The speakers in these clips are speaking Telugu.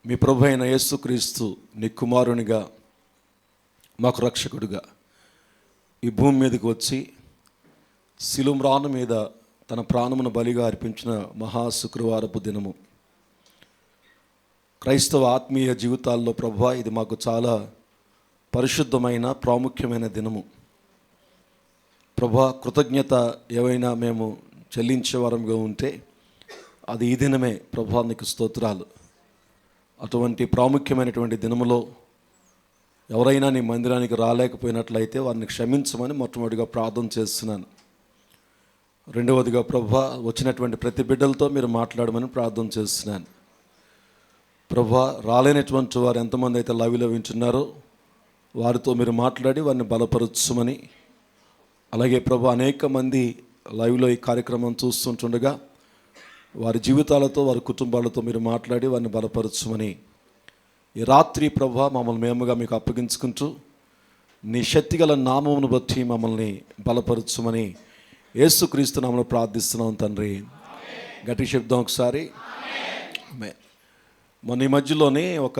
మీ ప్రభు అయిన యేసుక్రీస్తు నీ కుమారునిగా మాకు రక్షకుడుగా ఈ భూమి మీదకి వచ్చి శిలుమ్రాను మీద తన ప్రాణమును బలిగా అర్పించిన మహాశుక్రవారపు దినము. క్రైస్తవ ఆత్మీయ జీవితాల్లో ప్రభువా ఇది మాకు చాలా పరిశుద్ధమైన ప్రాముఖ్యమైన దినము. ప్రభువా కృతజ్ఞత ఏవైనా మేము చెల్లించేవారంగా ఉంటే అది ఈ దినమే. ప్రభువా నీకు స్తోత్రాలు. అటువంటి ప్రాముఖ్యమైనటువంటి దినములో ఎవరైనా నీ మందిరానికి రాలేకపోయినట్లయితే వారిని క్షమించమని మొట్టమొదటిగా ప్రార్థన చేస్తున్నాను. రెండవదిగా ప్రభువా వచ్చినటువంటి ప్రతి బిడ్డలతో మీరు మాట్లాడమని ప్రార్థన చేస్తున్నాను. ప్రభువా రాలేనటువంటి వారు ఎంతమంది అయితే లైవ్లో వింటున్నారో వారితో మీరు మాట్లాడి వారిని బలపరచమని, అలాగే ప్రభు అనేక మంది లైవ్లో ఈ కార్యక్రమం చూస్తుంటుండగా వారి జీవితాలతో వారి కుటుంబాలతో మీరు మాట్లాడి వారిని బలపరచమని ఈ రాత్రి ప్రభువా మమ్మల్ని మేముగా మీకు అప్పగించుకుంటూ నీ శక్తిగల నామమును బట్టి మమ్మల్ని బలపరచమని యేసుక్రీస్తు నామములో ప్రార్థిస్తున్నాం తండ్రి. గట్టి శబ్దం ఒకసారి. మొన్న ఈ మధ్యలోనే ఒక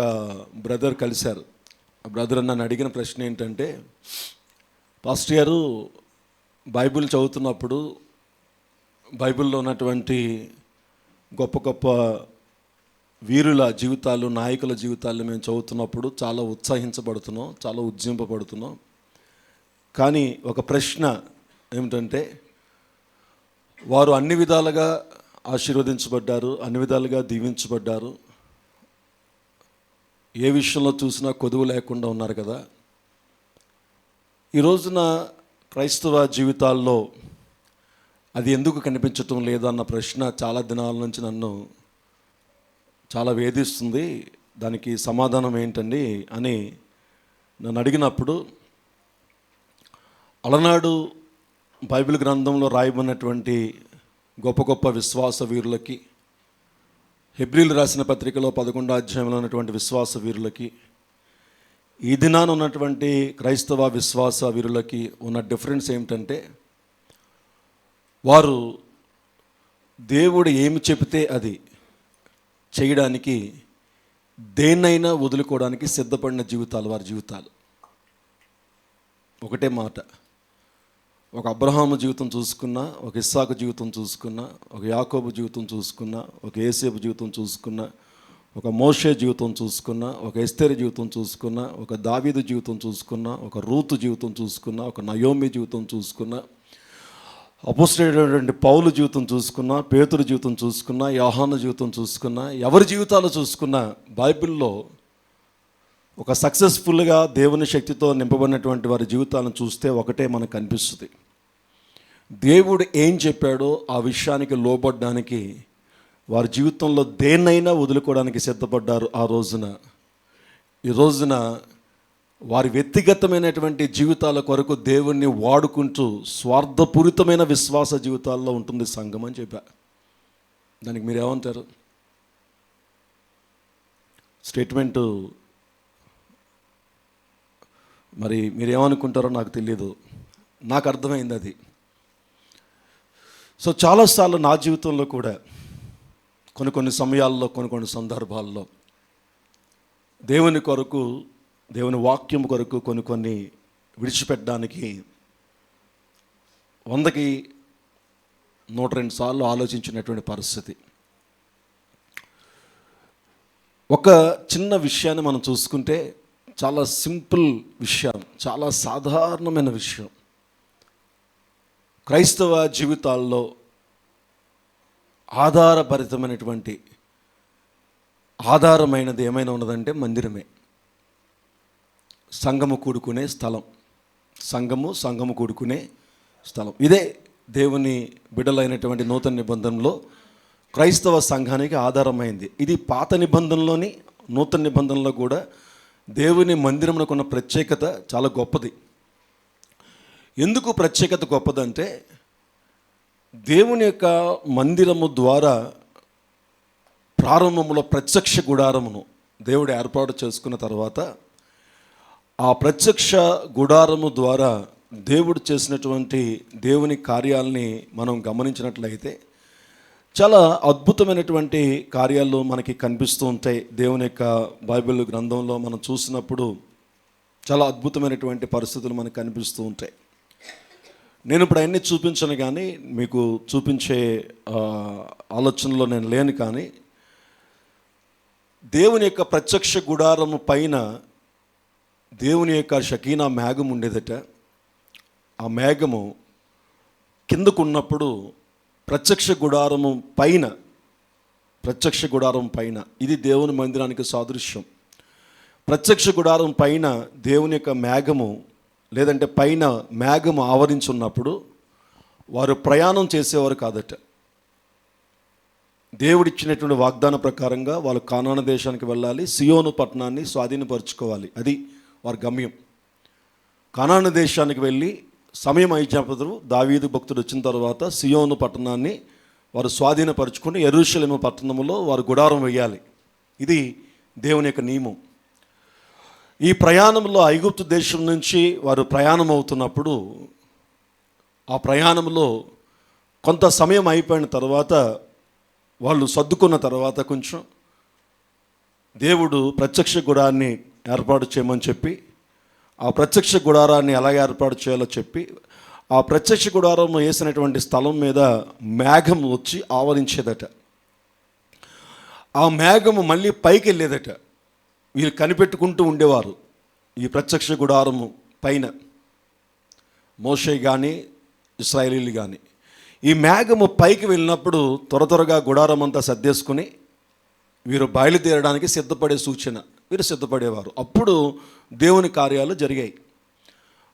బ్రదర్ కలిశారు. ఆ బ్రదర్ నన్ను అడిగిన ప్రశ్న ఏంటంటే, పాస్టర్ గారు బైబిల్ చదువుతున్నప్పుడు బైబిల్లో ఉన్నటువంటి గొప్ప గొప్ప వీరుల జీవితాలు, నాయకుల జీవితాలు మేము చదువుతున్నప్పుడు చాలా ఉత్సాహించబడుతున్నాం, చాలా ఉజ్జింపబడుతున్నాం. కానీ ఒక ప్రశ్న ఏమిటంటే, వారు అన్ని విధాలుగా ఆశీర్వదించబడ్డారు, అన్ని విధాలుగా దీవించబడ్డారు, ఏ విషయంలో చూసినా కొదువు లేకుండా ఉన్నారు కదా. ఈ రోజున క్రైస్తవ జీవితాల్లో అది ఎందుకు కనిపించటం లేదన్న ప్రశ్న చాలా దినాల నుంచి నన్ను చాలా వేధిస్తుంది. దానికి సమాధానం ఏంటండి అని నన్ను అడిగినప్పుడు, అలనాడు బైబిల్ గ్రంథంలో రాయబడినటువంటి గొప్ప గొప్ప విశ్వాస వీరులకి, హెబ్రీలు రాసిన పత్రికలో 11వ అధ్యాయంలో ఉన్నటువంటి విశ్వాస వీరులకి, ఈ దినాన ఉన్నటువంటి క్రైస్తవ విశ్వాస వీరులకి ఉన్న డిఫరెన్స్ ఏమిటంటే, వారు దేవుడు ఏమి చెబితే అది చేయడానికి దేన్నైనా వదులుకోవడానికి సిద్ధపడిన జీవితాలు వారి జీవితాలు. ఒకటే మాట, ఒక అబ్రహాము జీవితం చూసుకున్నా, ఒక ఇస్సాకు జీవితం చూసుకున్నా, ఒక యాకోబు జీవితం చూసుకున్నా, ఒక యేసేపు జీవితం చూసుకున్నా, ఒక మోషే జీవితం చూసుకున్నా, ఒక ఎస్తేరు జీవితం చూసుకున్నా, ఒక దావీదు జీవితం చూసుకున్నా, ఒక రూతు జీవితం చూసుకున్నా, ఒక నయోమి జీవితం చూసుకున్నా, అపోస్తలుడైనటువంటి పౌలు జీవితం చూసుకున్నా, పేతురు జీవితం చూసుకున్నా, యోహాను జీవితం చూసుకున్నా, ఎవరి జీవితాలు చూసుకున్నా బైబిల్లో ఒక సక్సెస్ఫుల్గా దేవుని శక్తితో నింపబడినటువంటి వారి జీవితాలను చూస్తే ఒకటే మనకు కనిపిస్తుంది. దేవుడు ఏం చెప్పాడో ఆ విషయానికి లోబడ్డానికి వారి జీవితంలో దేన్నైనా వదులుకోవడానికి సిద్ధపడ్డారు. ఆ రోజున ఈ రోజున వారి వ్యక్తిగతమైనటువంటి జీవితాల కొరకు దేవుణ్ణి వాడుకుంటూ స్వార్థపూరితమైన విశ్వాస జీవితాల్లో ఉంటుంది సంఘం అని చెప్పా. దానికి మీరు ఏమంటారు? స్టేట్మెంటు మరి మీరేమనుకుంటారో నాకు తెలియదు, నాకు అర్థమైంది అది. సో చాలాసార్లు నా జీవితంలో కూడా కొన్ని సమయాల్లో, కొన్ని సందర్భాల్లో దేవుని కొరకు, దేవుని వాక్యం కొరకు కొన్ని విడిచిపెట్టడానికి 100కి 102 సార్లు ఆలోచించినటువంటి పరిస్థితి. ఒక చిన్న విషయాన్ని మనం చూసుకుంటే, చాలా సింపుల్ విషయం, చాలా సాధారణమైన విషయం. క్రైస్తవ జీవితాల్లో ఆధారభరితమైనటువంటి ఆధారమైనది ఏమైనా ఉన్నదంటే మందిరమే. సంఘము కూడుకునే స్థలం, సంఘము కూడుకునే స్థలం. ఇదే దేవుని బిడ్డలైనటువంటి నూతన నిబంధనలో క్రైస్తవ సంఘానికి ఆధారమైంది. ఇది పాత నిబంధనలోని నూతన నిబంధనలో కూడా దేవుని మందిరమునకు ఉన్న ప్రత్యేకత చాలా గొప్పది. ఎందుకు ప్రత్యేకత గొప్పదంటే, దేవుని యొక్క మందిరము ద్వారా ప్రారంభంలో ప్రత్యక్ష గుడారమును దేవుడు ఏర్పాటు చేసుకున్న తర్వాత, ఆ ప్రత్యక్ష గుడారము ద్వారా దేవుడు చేసినటువంటి దేవుని కార్యాలని మనం గమనించినట్లయితే చాలా అద్భుతమైనటువంటి కార్యాలు మనకి కనిపిస్తూ ఉంటాయి. దేవుని యొక్క బైబిల్ గ్రంథంలో మనం చూసినప్పుడు చాలా అద్భుతమైనటువంటి పరిస్థితులు మనకు కనిపిస్తూ ఉంటాయి. నేను ఇప్పుడు అవన్నీ చూపించను, కానీ మీకు చూపించే ఆలోచనలో నేను లేను. కానీ దేవుని యొక్క ప్రత్యక్ష గుడారము పైన దేవుని యొక్క షకీనా మేఘం ఉండేదట. ఆ మేఘము కిందకున్నప్పుడు ప్రత్యక్ష గుడారం పైన ఇది దేవుని మందిరానికి సాదృశ్యం. ప్రత్యక్ష గుడారం పైన దేవుని యొక్క మేఘము లేదంటే పైన మేఘము ఆవరించున్నప్పుడు వారు ప్రయాణం చేసేవారు కాదట. దేవుడిచ్చినటువంటి వాగ్దాన ప్రకారంగా వాళ్ళు కానాను దేశానికి వెళ్ళాలి, సియోను పట్టణాన్ని స్వాధీనపరచుకోవాలి. అది వారి గమ్యం. కానాను దేశానికి వెళ్ళి సమయం అయినప్పుడు దావీదు భక్తుడు వచ్చిన తర్వాత సియోను పట్టణాన్ని వారు స్వాధీనపరుచుకొని యెరూషలేము పట్టణంలో వారు గుడారం వేయాలి. ఇది దేవుని యొక్క నియమం. ఈ ప్రయాణంలో ఐగుప్తు దేశం నుంచి వారు ప్రయాణం అవుతున్నప్పుడు ఆ ప్రయాణంలో కొంత సమయం అయిపోయిన తర్వాత వాళ్ళు సర్దుకున్న తర్వాత కొంచెం దేవుడు ప్రత్యక్ష గుడారాన్ని ఏర్పాటు చేయమని చెప్పి ఆ ప్రత్యక్ష గుడారాన్ని ఎలా ఏర్పాటు చేయాలో చెప్పి ఆ ప్రత్యక్ష గుడారం వేసినటువంటి స్థలం మీద మేఘం వచ్చి ఆవరించేదట. ఆ మేఘము మళ్ళీ పైకి వెళ్ళేదట. వీళ్ళు కనిపెట్టుకుంటూ ఉండేవారు ఈ ప్రత్యక్ష గుడారము పైన, మోషే కానీ ఇశ్రాయేలీలు కానీ. ఈ మేఘము పైకి వెళ్ళినప్పుడు త్వరగా గుడారం అంతా సర్దేసుకుని వీరు బయలుదేరడానికి సిద్ధపడే సూచన, వీరు సిద్ధపడేవారు. అప్పుడు దేవుని కార్యాలు జరిగాయి.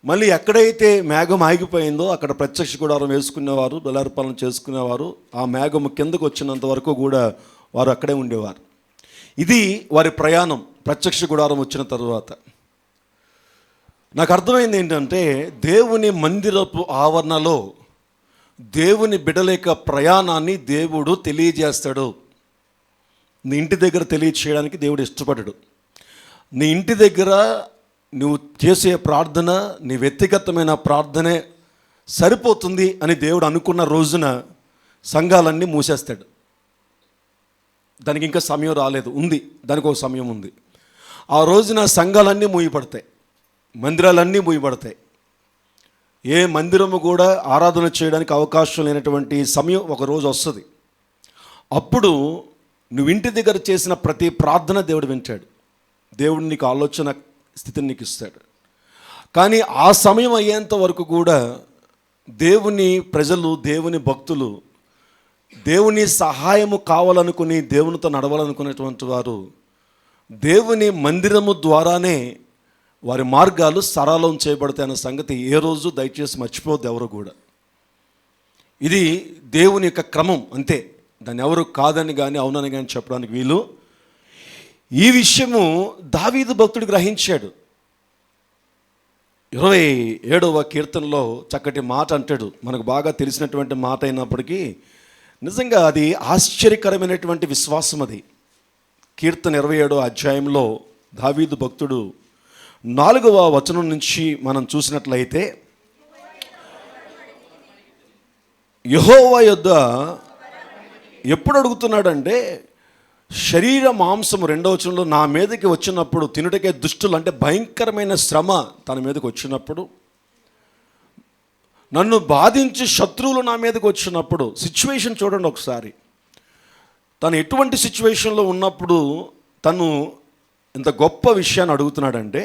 మళ్ళీ ఎక్కడైతే మేఘం ఆగిపోయిందో అక్కడ ప్రత్యక్ష గుడారం వేసుకునేవారు, బలార్పణం చేసుకునేవారు. ఆ మేఘము కిందకు వచ్చినంత వరకు కూడా వారు అక్కడే ఉండేవారు. ఇది వారి ప్రయాణం. ప్రత్యక్ష గుడారం వచ్చిన తరువాత నాకు అర్థమైంది ఏంటంటే, దేవుని మందిరపు ఆవరణలో దేవుని బిడ్డల యొక్క ప్రయాణాన్ని దేవుడు తెలియజేస్తాడు. నీ ఇంటి దగ్గర తెలియచేయడానికి దేవుడు ఇష్టపడడు. నీ ఇంటి దగ్గర నువ్వు చేసే ప్రార్థన, నీ వ్యక్తిగతమైన ప్రార్థనే సరిపోతుంది అని దేవుడు అనుకున్న రోజున సంఘాలన్నీ మూసేస్తాడు. దానికి ఇంకా సమయం రాలేదు, ఉంది, దానికి ఒక సమయం ఉంది. ఆ రోజున సంఘాలన్నీ మూయపడతాయి, మందిరాలన్నీ మూయబడతాయి. ఏ మందిరము కూడా ఆరాధన చేయడానికి అవకాశం లేనటువంటి సమయం ఒకరోజు వస్తుంది. అప్పుడు నువ్వు ఇంటి దగ్గర చేసిన ప్రతి ప్రార్థన దేవుడు వింటాడు. దేవుడు నీకు ఆలోచన స్థితిని నీకు ఇస్తాడు. కానీ ఆ సమయం అయ్యేంత వరకు కూడా దేవుని ప్రజలు, దేవుని భక్తులు, దేవుని సహాయము కావాలనుకుని దేవునితో నడవాలనుకునేటువంటి వారు దేవుని మందిరము ద్వారానే వారి మార్గాలు సరళం చేయబడతాయన్న సంగతి ఏ రోజు దయచేసి మర్చిపోవద్దు ఎవరు కూడా. ఇది దేవుని యొక్క క్రమం, అంతే. దాన్ని ఎవరు కాదని కానీ అవునని కానీ చెప్పడానికి వీలు. ఈ విషయము దావీదు భక్తుడు గ్రహించాడు. 27వ కీర్తనలో చక్కటి మాట అంటాడు. మనకు బాగా తెలిసినటువంటి మాట అయినప్పటికీ నిజంగా అది ఆశ్చర్యకరమైనటువంటి విశ్వాసం. అది కీర్తన 27వ అధ్యాయంలో దావీదు భక్తుడు 4వ వచనం నుంచి మనం చూసినట్లయితే, యెహోవా యొద్ద ఎప్పుడు అడుగుతున్నాడంటే, శరీర మాంసము 2వ వచనంలో నా మీదకి వచ్చినప్పుడు తినుటకే దుష్టులు, అంటే భయంకరమైన శ్రమ తన మీదకి వచ్చినప్పుడు, నన్ను బాధించి శత్రువులు నా మీదకి వచ్చినప్పుడు. సిచ్యువేషన్ చూడండి ఒకసారి. తను ఎటువంటి సిచ్యువేషన్లో ఉన్నప్పుడు తను ఇంత గొప్ప విషయాన్ని అడుగుతున్నాడంటే,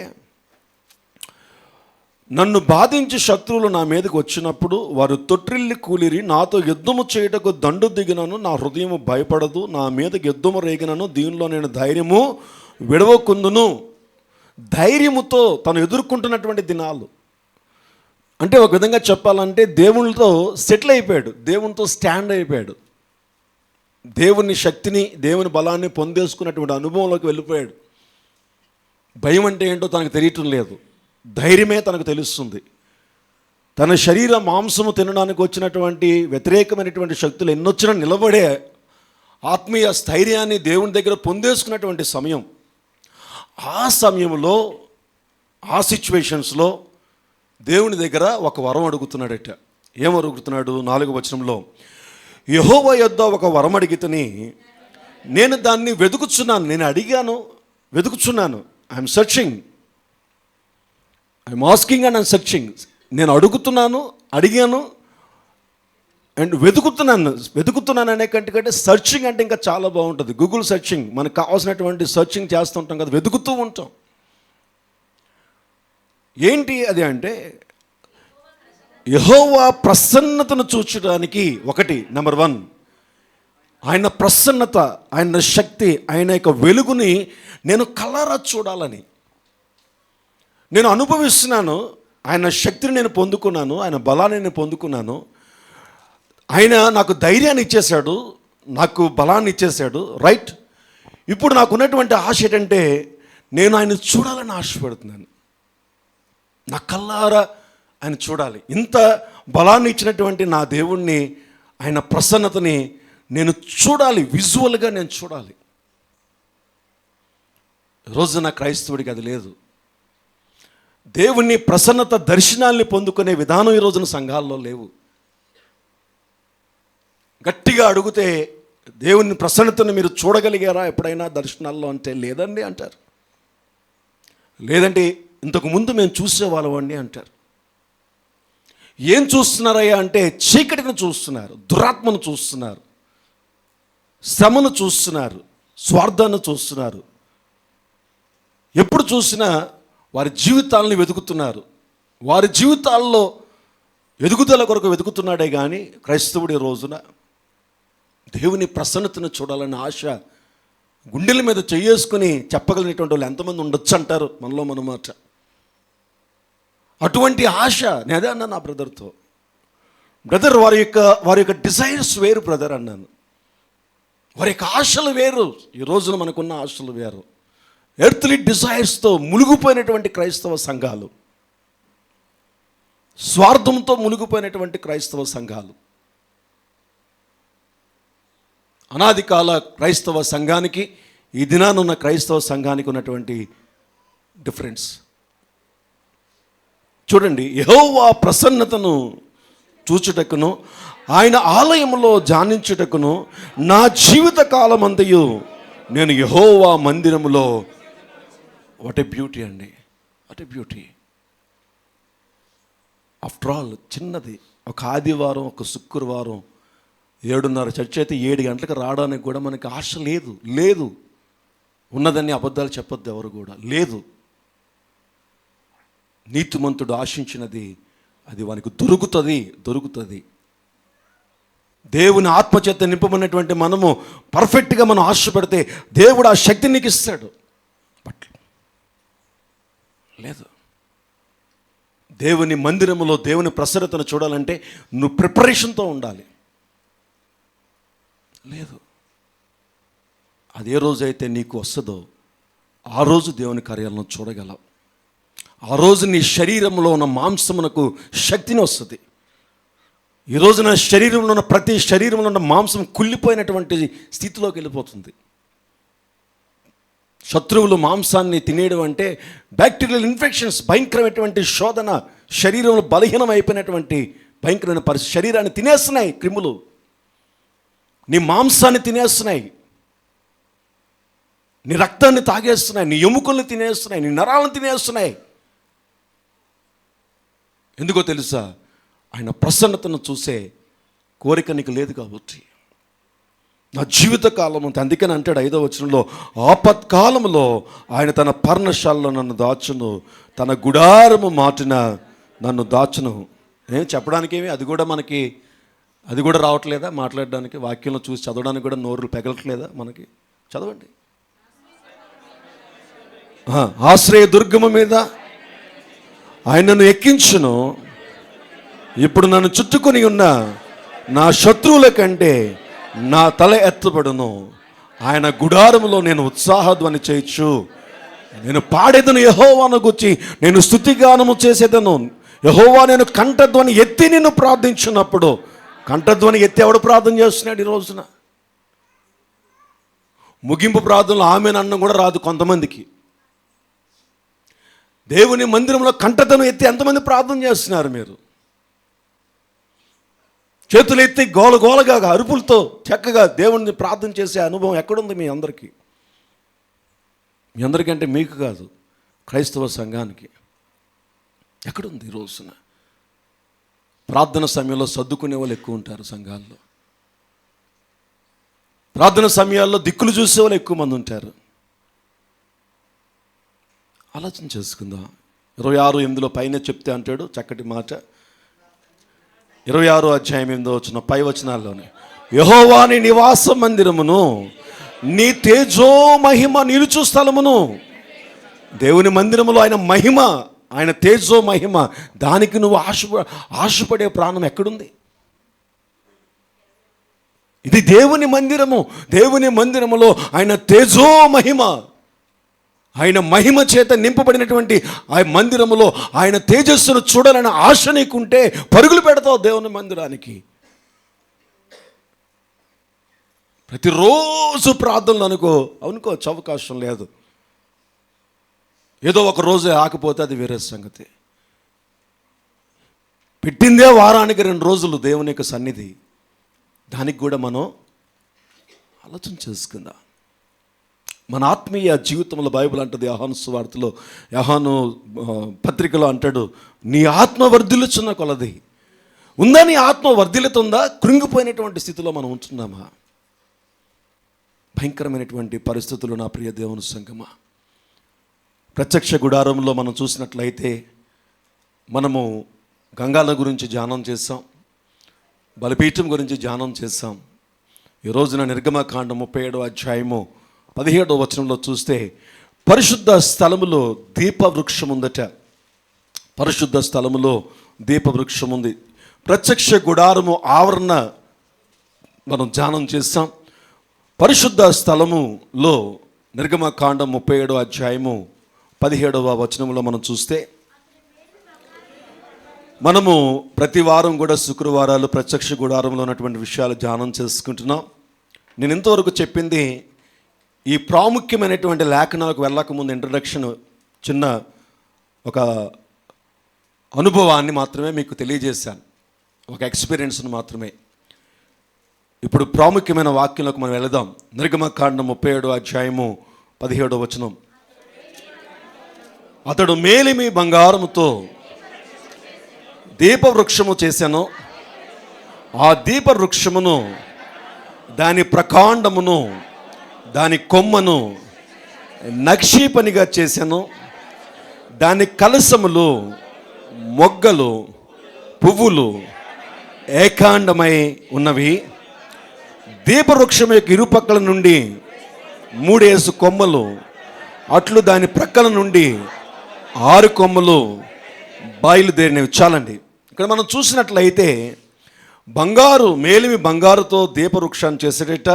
నన్ను బాధించి శత్రువులు నా మీదకి వచ్చినప్పుడు వారు తొట్టిల్లి కూలిరి, నాతో యుద్ధము చేయుటకు దండు దిగినను, నా హృదయము భయపడదు, నా మీదకి యుద్ధము రేగినను, దీనిలో నేను ధైర్యము విడవకుందును. ధైర్యముతో తను ఎదుర్కొంటున్నటువంటి దినాలు. అంటే ఒక విధంగా చెప్పాలంటే దేవునితో సెటిల్ అయిపోయాడు, దేవునితో స్టాండ్ అయిపోయాడు, దేవుని శక్తిని, దేవుని బలాన్ని పొందేసుకున్నటువంటి అనుభవంలోకి వెళ్ళిపోయాడు. భయం అంటే ఏంటో తనకు తెలియటం లేదు, ధైర్యమే తనకు తెలుస్తుంది. తన శరీర మాంసము తినడానికి వచ్చినటువంటి వ్యతిరేకమైనటువంటి శక్తులు ఎన్నొచ్చినా నిలబడే ఆత్మీయ స్థైర్యాన్ని దేవుని దగ్గర పొందేసుకున్నటువంటి సమయం. ఆ సమయంలో, ఆ సిచ్యువేషన్స్లో దేవుని దగ్గర ఒక వరం అడుగుతున్నాడట. ఏం అడుగుతున్నాడు? 4వ వచనంలో, యెహోవా యొద్ద ఒక వరం అడిగితిని, నేను దాన్ని వెతుకుచున్నాను. నేను అడిగాను, వెతుకుచున్నాను. I'm searching, I'm asking and I'm searching. నేను అడుగుతున్నాను, అడిగాను అండ్ వెతుకుతున్నాను అనే కంటే సెర్చింగ్ అంటే ఇంకా చాలా బాగుంటుంది. గూగుల్ సెర్చింగ్, మనకు కావాల్సినటువంటి సెర్చింగ్ చేస్తుంటాం కదా, వెతుకుతూ ఉంటాం. ఏంటి అది అంటే, యెహోవా ప్రసన్నతను చూచడానికి ఒకటి, నెంబర్ 1, ఆయన ప్రసన్నత, ఆయన శక్తి, ఆయన యొక్క వెలుగుని నేను కళ్ళారా చూడాలని నేను అనుభవిస్తున్నాను. ఆయన శక్తిని నేను పొందుకున్నాను, ఆయన బలాన్ని నేను పొందుకున్నాను. ఆయన నాకు ధైర్యాన్ని ఇచ్చేశాడు, నాకు బలాన్ని ఇచ్చేశాడు, రైట్. ఇప్పుడు నాకు ఉన్నటువంటి ఆశ ఏంటంటే, నేను ఆయన చూడాలని ఆశపడుతున్నాను. నా కళ్ళారా ఆయన చూడాలి. ఇంత బలాన్ని ఇచ్చినటువంటి నా దేవుణ్ణి, ఆయన ప్రసన్నతని నేను చూడాలి, విజువల్గా నేను చూడాలి. రోజు నా క్రైస్తవుడికి అది లేదు. దేవుని ప్రసన్నత దర్శనాల్ని పొందుకునే విధానం ఈ రోజున సంఘాల్లో లేవు. గట్టిగా అడిగితే, దేవుని ప్రసన్నతను మీరు చూడగలిగారా ఎప్పుడైనా దర్శనాల్లో అంటే, లేదండి అంటారు. లేదంటే ఇంతకుముందు మేము చూసేవాళ్ళం అండి అంటారు. ఏం చూస్తున్నారయ్యా అంటే, చీకటిని చూస్తున్నారు, దురాత్మను చూస్తున్నారు, శ్రమను చూస్తున్నారు, స్వార్థాన్ని చూస్తున్నారు. ఎప్పుడు చూసినా వారి జీవితాలను వెతుకుతున్నారు. వారి జీవితాల్లో ఎదుగుదల కొరకు వెతుకుతున్నాడే కానీ క్రైస్తవుడి రోజున దేవుని ప్రసన్నతను చూడాలనే ఆశ గుండెల మీద చేసుకుని చెప్పగలిగినటువంటి వాళ్ళు ఎంతమంది ఉండొచ్చు అంటారు మనలో మన మాట. అటువంటి ఆశ నేనే అన్నాను నా బ్రదర్తో, బ్రదర్ వారి యొక్క డిజైర్స్ వేరు బ్రదర్ అన్నాను. వారి యొక్క ఆశలు వేరు, ఈ రోజున మనకున్న ఆశలు వేరు. ఎర్త్లీ డిజైర్స్తో మునిగిపోయినటువంటి క్రైస్తవ సంఘాలు, స్వార్థంతో మునిగిపోయినటువంటి క్రైస్తవ సంఘాలు. అనాది కాల క్రైస్తవ సంఘానికి ఈ దినానున్న క్రైస్తవ సంఘానికి ఉన్నటువంటి డిఫరెన్స్ చూడండి. యెహోవా ప్రసన్నతను చూచుటకును, ఆయన ఆలయంలో ధ్యానించుటకును నా జీవిత కాలమంతయు నేను యెహోవా మందిరములో. వాట్ ఏ బ్యూటీ అండి, what a beauty. After all చిన్నది, ఒక ఆదివారం, ఒక శుక్రవారం 7:30 చర్చ్ అయితే 7 గంటలకు రావడానికి కూడా మనకి ఆశ లేదు. ఉన్నదని అబద్ధాలు చెప్పొద్దు ఎవరు కూడా, లేదు. నీతిమంతుడు ఆశించినది అది వానికి దొరుకుతుంది. దేవుని ఆత్మచేత నింపమన్నటువంటి మనము పర్ఫెక్ట్గా మనం ఆశపడితే దేవుడు ఆ శక్తిని నీకు ఇస్తాడు. బట్ లేదు. దేవుని మందిరములో దేవుని ప్రసన్నతను చూడాలంటే నువ్వు ప్రిపరేషన్తో ఉండాలి. లేదు. అదే రోజైతే నీకు వస్తుందో ఆ రోజు దేవుని కార్యాలను చూడగలవు. ఆ రోజు నీ శరీరంలో ఉన్న మాంసమునకు శక్తిని వస్తుంది. ఈ రోజున శరీరంలో ఉన్న ప్రతి శరీరంలో ఉన్న మాంసం కుళ్ళిపోయినటువంటి స్థితిలోకి వెళ్ళిపోతుంది. శత్రువులు మాంసాన్ని తినేయడం అంటే బ్యాక్టీరియల్ ఇన్ఫెక్షన్స్, భయంకరమైనటువంటి శోధన, శరీరంలో బలహీనం అయిపోయినటువంటి భయంకరమైన పరిస్థితి. శరీరాన్ని తినేస్తున్నాయి క్రిములు, నీ మాంసాన్ని తినేస్తున్నాయి, నీ రక్తాన్ని తాగేస్తున్నాయి, నీ ఎముకల్ని తినేస్తున్నాయి, నీ నరాలను తినేస్తున్నాయి. ఎందుకో తెలుసా? ఆయన ప్రసన్నతను చూసే కోరిక నీకు లేదు కాబట్టి. నా జీవిత కాలం అంతా, అందుకని అంటాడు 5వ వచనంలో, ఆపత్కాలంలో ఆయన తన పర్ణశాలలో నన్ను దాచును, తన గుడారము మాటిన నన్ను దాచును. ఏం చెప్పడానికి ఏమి, అది కూడా రావట్లేదా? మాట్లాడడానికి, వాక్యంలో చూసి చదవడానికి కూడా నోరులు పెగలట్లేదా మనకి? చదవండి. ఆశ్రయ దుర్గము మీద ఆయనను ఎక్కించును, ఇప్పుడు నన్ను చుట్టుకొని ఉన్న నా శత్రువుల కంటే నా తల ఎత్తబడును. ఆయన గుడారములో నేను ఉత్సాహధ్వని చేయొచ్చు. నేను పాడేదను యెహోవాను గురించి, నేను స్తుతిగానము చేసేదను. యెహోవా నేను కంఠధ్వని ఎత్తి నిన్ను ప్రార్థించినప్పుడు. కంఠధ్వని ఎత్తి ఎవడు ప్రార్థన చేస్తున్నాడు ఈ రోజున? ముగింపు ప్రార్థనలు ఆమెను అన్నం కూడా రాదు కొంతమందికి. దేవుని మందిరంలో కంఠధ్వని ఎత్తి ఎంతమంది ప్రార్థన చేస్తున్నారు మీరు? చేతులు ఎత్తి గోలగోలగా అరుపులతో చక్కగా దేవుణ్ణి ప్రార్థన చేసే అనుభవం ఎక్కడుంది మీ అందరికీ? మీ అందరికంటే మీకు కాదు, క్రైస్తవ సంఘానికి ఎక్కడుంది ఈ రోజున? ప్రార్థన సమయంలో సర్దుకునే వాళ్ళు ఎక్కువ ఉంటారు సంఘాల్లో. ప్రార్థన సమయాల్లో దిక్కులు చూసే వాళ్ళు ఎక్కువ మంది ఉంటారు. ఆలోచన చేసుకుందాం. 26:8 పైన చెప్తే అంటాడు చక్కటి మాట. 26 అధ్యాయం 8 వచ్చిన పై వచనాల్లోనే, యెహోవాని నివాస మందిరమును నీ తేజో మహిమ నిలుచు స్థలమును. దేవుని మందిరములో ఆయన మహిమ, ఆయన తేజో మహిమ, దానికి నువ్వు ఆశపడే ప్రాణం ఎక్కడుంది? ఇది దేవుని మందిరము. దేవుని మందిరములో ఆయన తేజో మహిమ, ఆయన మహిమ చేత నింపబడినటువంటి ఆ మందిరములో ఆయన తేజస్సును చూడాలని ఆశ నీకుంటే పరుగులు పెడతావు దేవుని మందిరానికి. ప్రతిరోజు ప్రార్థనలు అనుకోవచ్చు, అవకాశం లేదు. ఏదో ఒక రోజు ఆకపోతే అది వేరే సంగతి. పెట్టిందే వారానికి 2 రోజులు దేవుని యొక్క సన్నిధి. దానికి కూడా మనం ఆలోచన చేసుకుందాం. మన ఆత్మీయ జీవితంలో బైబిల్ అంటది, యోహాను సువార్తలో, యోహాను పత్రికలో అంటాడు, నీ ఆత్మ వర్ధిల్లుచున్న కొలది. ఉందా నీ ఆత్మ వర్ధిల్లుతుందా? కృంగిపోయినటువంటి స్థితిలో మనం ఉంటున్నామా? భయంకరమైనటువంటి పరిస్థితులు నా ప్రియ దేవుని సంగమా. ప్రత్యక్ష గుడారంలో మనం చూసినట్లయితే మనము గంగాల గురించి ధ్యానం చేసాం, బలిపీఠం గురించి ధ్యానం చేసాం. ఈ రోజున నిర్గమకాండం 37 అధ్యాయము 17వ వచనంలో చూస్తే పరిశుద్ధ స్థలములో దీపవృక్షం ఉందట. పరిశుద్ధ స్థలములో దీపవృక్షం ఉంది. ప్రత్యక్ష గుడారము ఆవరణ మనం ధ్యానం చేస్తాం. పరిశుద్ధ స్థలములో నిర్గమకాండం 37వ అధ్యాయము 17వ వచనంలో మనం చూస్తే, మనము ప్రతి వారం కూడా శుక్రవారాలు ప్రత్యక్ష గుడారంలో ఉన్నటువంటి విషయాలు ధ్యానం చేసుకుంటున్నాం. నేను ఇంతవరకు చెప్పింది ఈ ప్రాముఖ్యమైనటువంటి లేఖనాలకు వెళ్ళకముందు ఇంట్రడక్షన్, చిన్న ఒక అనుభవాన్ని మాత్రమే మీకు తెలియజేశాను, ఒక ఎక్స్పీరియన్స్ను మాత్రమే. ఇప్పుడు ప్రాముఖ్యమైన వాక్యంలోకి మనం వెళదాం. నిర్గమకాండం 37వ అధ్యాయము 17వ వచనం. అతడు మేలిమి బంగారముతో దీపవృక్షము చేశాను, ఆ దీపవృక్షమును, దాని ప్రకాండమును, దాని కొమ్మను నక్షీ పనిగా చేశాను, దాని కలసములు, మొగ్గలు, పువ్వులు ఏకాండమై ఉన్నవి. దీపవృక్షం యొక్క ఇరుపక్కల నుండి 3 కొమ్మలు, అట్లు దాని ప్రక్కల నుండి 6 కొమ్మలు బయలుదేరినవి. చాలండి. ఇక్కడ మనం చూసినట్లయితే మేలిమి బంగారుతో దీపవృక్షాన్ని చేసేట,